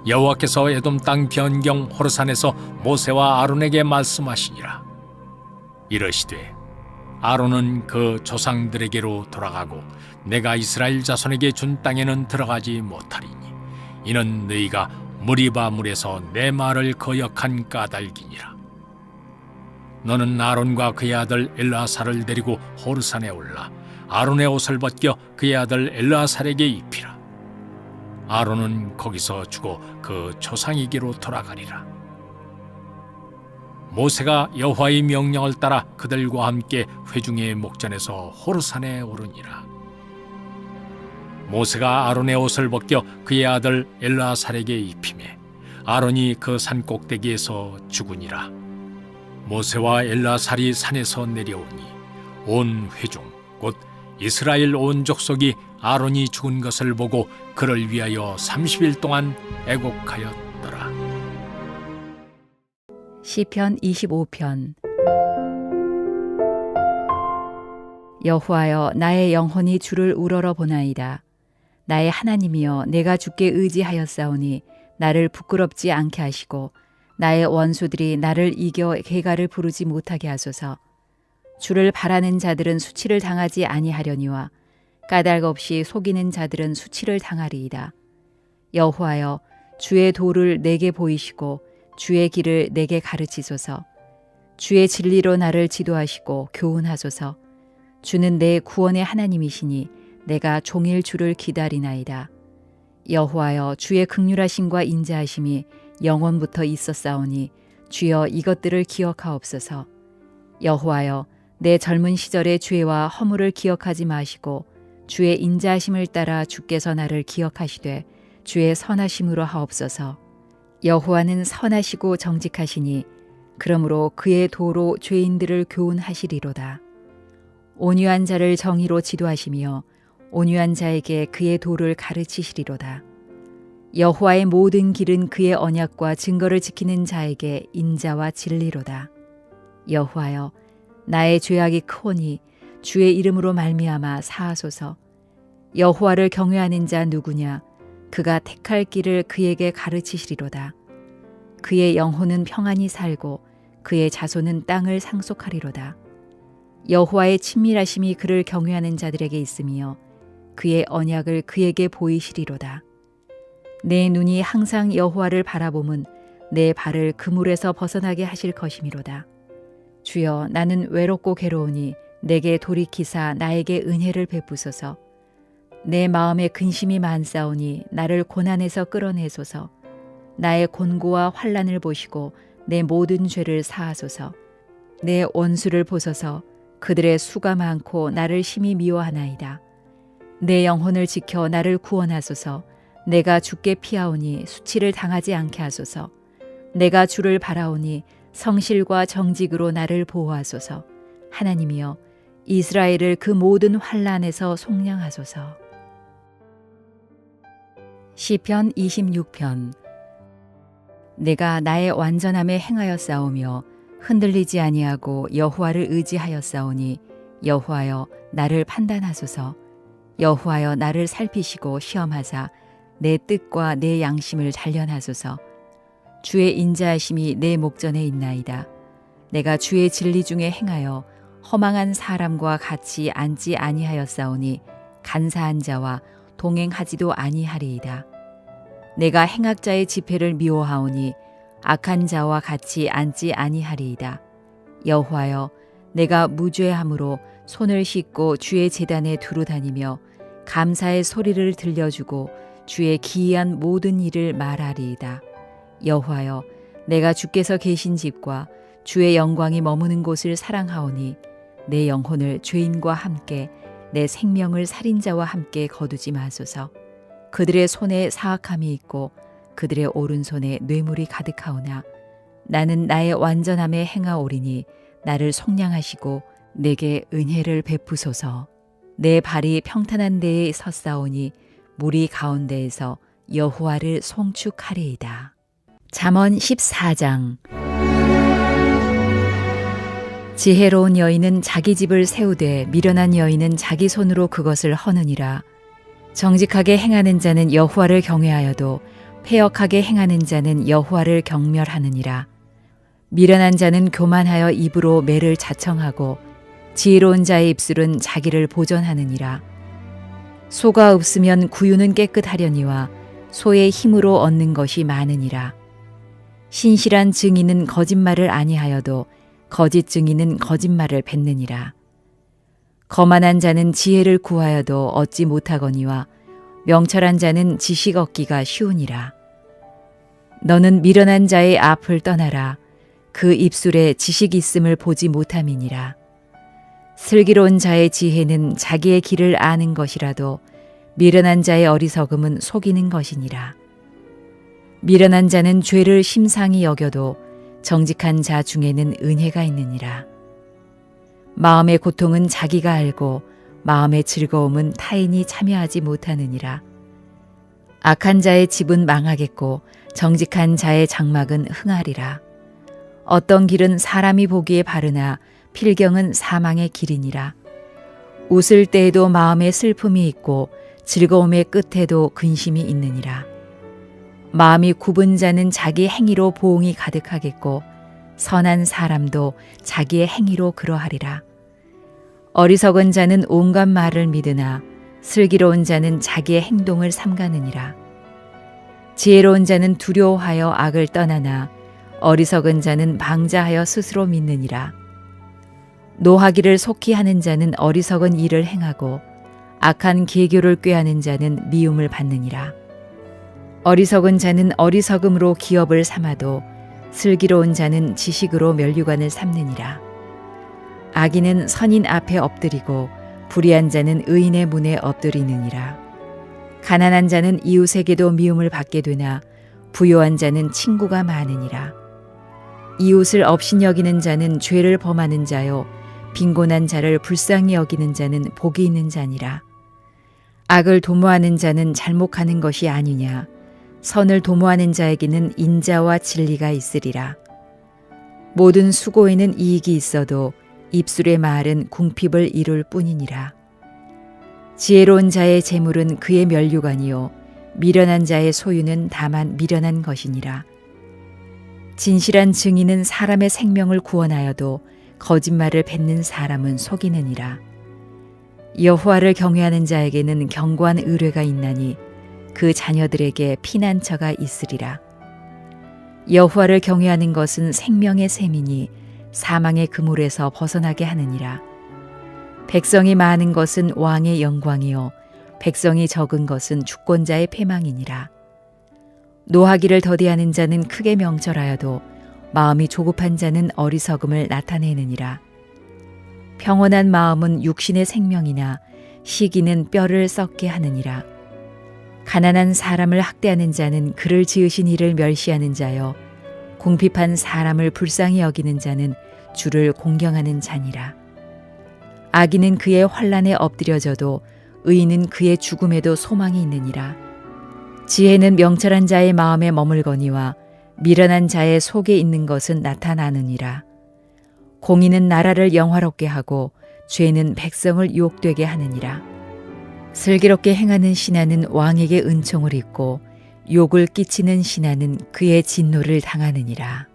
여호와께서 에돔 땅 변경 호르산에서 모세와 아론에게 말씀하시니라. 이르시되 아론은 그 조상들에게로 돌아가고 내가 이스라엘 자손에게 준 땅에는 들어가지 못하리니 이는 너희가 무리바 물에서 내 말을 거역한 까닭이니라. 너는 아론과 그의 아들 엘르아살을 데리고 호르산에 올라 아론의 옷을 벗겨 그의 아들 엘르아살에게 입히라. 아론은 거기서 죽어 그 조상에게로 돌아가리라. 모세가 여호와의 명령을 따라 그들과 함께 회중의 목전에서 호르산에 오르니라. 모세가 아론의 옷을 벗겨 그의 아들 엘르아살에게 입히매 아론이 그 산 꼭대기에서 죽으니라. 모세와 엘르아살이 산에서 내려오니 온 회중 곧 이스라엘 온 족속이 아론이 죽은 것을 보고 그를 위하여 30일 동안 애곡하였더라. 시편 25편. 여호와여, 나의 영혼이 주를 우러러 보나이다. 나의 하나님이여, 내가 주께 의지하였사오니 나를 부끄럽지 않게 하시고 나의 원수들이 나를 이겨 개가를 부르지 못하게 하소서. 주를 바라는 자들은 수치를 당하지 아니하려니와 까닭 없이 속이는 자들은 수치를 당하리이다. 여호와여, 주의 도를 내게 보이시고 주의 길을 내게 가르치소서. 주의 진리로 나를 지도하시고 교훈하소서. 주는 내 구원의 하나님이시니 내가 종일 주를 기다리나이다. 여호와여, 주의 긍휼하심과 인자하심이 영원부터 있었사오니 주여 이것들을 기억하옵소서. 여호와여, 내 젊은 시절의 죄와 허물을 기억하지 마시고 주의 인자하심을 따라 주께서 나를 기억하시되 주의 선하심으로 하옵소서. 여호와는 선하시고 정직하시니 그러므로 그의 도로 죄인들을 교훈하시리로다. 온유한 자를 정의로 지도하시며 온유한 자에게 그의 도를 가르치시리로다. 여호와의 모든 길은 그의 언약과 증거를 지키는 자에게 인자와 진리로다. 여호와여, 나의 죄악이 크오니 주의 이름으로 말미암아 사하소서. 여호와를 경외하는 자 누구냐? 그가 택할 길을 그에게 가르치시리로다. 그의 영혼은 평안히 살고 그의 자손은 땅을 상속하리로다. 여호와의 친밀하심이 그를 경외하는 자들에게 있으며 그의 언약을 그에게 보이시리로다. 내 눈이 항상 여호와를 바라봄은 내 발을 그물에서 벗어나게 하실 것이미로다. 주여, 나는 외롭고 괴로우니 내게 돌이키사 나에게 은혜를 베푸소서. 내 마음에 근심이 많사오니 나를 고난에서 끌어내소서. 나의 곤고와 환난을 보시고 내 모든 죄를 사하소서. 내 원수를 보소서. 그들의 수가 많고 나를 심히 미워하나이다. 내 영혼을 지켜 나를 구원하소서. 내가 주께 피하오니 수치를 당하지 않게 하소서. 내가 주를 바라오니 성실과 정직으로 나를 보호하소서. 하나님이여, 이스라엘을 그 모든 환난에서 속량하소서. 시편 26편. 내가 나의 완전함에 행하였사오며 흔들리지 아니하고 여호와를 의지하였사오니 여호와여, 나를 판단하소서. 여호와여, 나를 살피시고 시험하사 내 뜻과 내 양심을 단련하소서. 주의 인자하심이 내 목전에 있나이다. 내가 주의 진리 중에 행하여 허망한 사람과 같이 앉지 아니하였사오니 간사한 자와 동행하지도 아니하리이다. 내가 행악자의 지폐를 미워하오니 악한 자와 같이 앉지 아니하리이다. 여호와여, 내가 무죄함으로 손을 씻고 주의 제단에 두루 다니며 감사의 소리를 들려주고 주의 기이한 모든 일을 말하리이다. 여호와여, 내가 주께서 계신 집과 주의 영광이 머무는 곳을 사랑하오니 내 영혼을 죄인과 함께 내 생명을 살인자와 함께 거두지 마소서. 그들의 손에 사악함이 있고 그들의 오른손에 뇌물이 가득하오나 나는 나의 완전함에 행하오리니 나를 속량하시고 내게 은혜를 베푸소서. 내 발이 평탄한 데에 섰사오니 무리 가운데에서 여호와를 송축하리이다. 잠언 14장. 지혜로운 여인은 자기 집을 세우되 미련한 여인은 자기 손으로 그것을 허느니라. 정직하게 행하는 자는 여호와를 경외하여도 패역하게 행하는 자는 여호와를 경멸하느니라. 미련한 자는 교만하여 입으로 매를 자청하고 지혜로운 자의 입술은 자기를 보전하느니라. 소가 없으면 구유는 깨끗하려니와 소의 힘으로 얻는 것이 많으니라. 신실한 증인은 거짓말을 아니하여도 거짓 증인은 거짓말을 뱉느니라. 거만한 자는 지혜를 구하여도 얻지 못하거니와 명철한 자는 지식 얻기가 쉬우니라. 너는 미련한 자의 앞을 떠나라. 그 입술에 지식 있음을 보지 못함이니라. 슬기로운 자의 지혜는 자기의 길을 아는 것이라도 미련한 자의 어리석음은 속이는 것이니라. 미련한 자는 죄를 심상히 여겨도 정직한 자 중에는 은혜가 있느니라. 마음의 고통은 자기가 알고 마음의 즐거움은 타인이 참여하지 못하느니라. 악한 자의 집은 망하겠고 정직한 자의 장막은 흥하리라. 어떤 길은 사람이 보기에 바르나 필경은 사망의 길이니라. 웃을 때에도 마음에 슬픔이 있고 즐거움의 끝에도 근심이 있느니라. 마음이 굽은 자는 자기 행위로 보응이 가득하겠고 선한 사람도 자기의 행위로 그러하리라. 어리석은 자는 온갖 말을 믿으나 슬기로운 자는 자기의 행동을 삼가느니라. 지혜로운 자는 두려워하여 악을 떠나나 어리석은 자는 방자하여 스스로 믿느니라. 노하기를 속히 하는 자는 어리석은 일을 행하고 악한 계교를 꾀하는 자는 미움을 받느니라. 어리석은 자는 어리석음으로 기업을 삼아도 슬기로운 자는 지식으로 면류관을 삼느니라. 악인은 선인 앞에 엎드리고 불의한 자는 의인의 문에 엎드리느니라. 가난한 자는 이웃에게도 미움을 받게 되나 부요한 자는 친구가 많으니라. 이웃을 업신여기는 자는 죄를 범하는 자요 빈곤한 자를 불쌍히 여기는 자는 복이 있는 자니라. 악을 도모하는 자는 잘못하는 것이 아니냐. 선을 도모하는 자에게는 인자와 진리가 있으리라. 모든 수고에는 이익이 있어도 입술의 말은 궁핍을 이룰 뿐이니라. 지혜로운 자의 재물은 그의 면류관이요 미련한 자의 소유는 다만 미련한 것이니라. 진실한 증인은 사람의 생명을 구원하여도 거짓말을 뱉는 사람은 속이느니라. 여호와를 경외하는 자에게는 견고한 의뢰가 있나니 그 자녀들에게 피난처가 있으리라. 여호와를 경외하는 것은 생명의 셈이니 사망의 그물에서 벗어나게 하느니라. 백성이 많은 것은 왕의 영광이요 백성이 적은 것은 주권자의 패망이니라. 노하기를 더디하는 자는 크게 명철하여도 마음이 조급한 자는 어리석음을 나타내느니라. 평온한 마음은 육신의 생명이나 시기는 뼈를 썩게 하느니라. 가난한 사람을 학대하는 자는 그를 지으신 이를 멸시하는 자요 궁핍한 사람을 불쌍히 여기는 자는 주를 공경하는 자니라. 악인은 그의 환난에 엎드려져도 의인은 그의 죽음에도 소망이 있느니라. 지혜는 명철한 자의 마음에 머물거니와 미련한 자의 속에 있는 것은 나타나느니라. 공의는 나라를 영화롭게 하고 죄는 백성을 유혹되게 하느니라. 슬기롭게 행하는 신하는 왕에게 은총을 입고 욕을 끼치는 신하는 그의 진노를 당하느니라.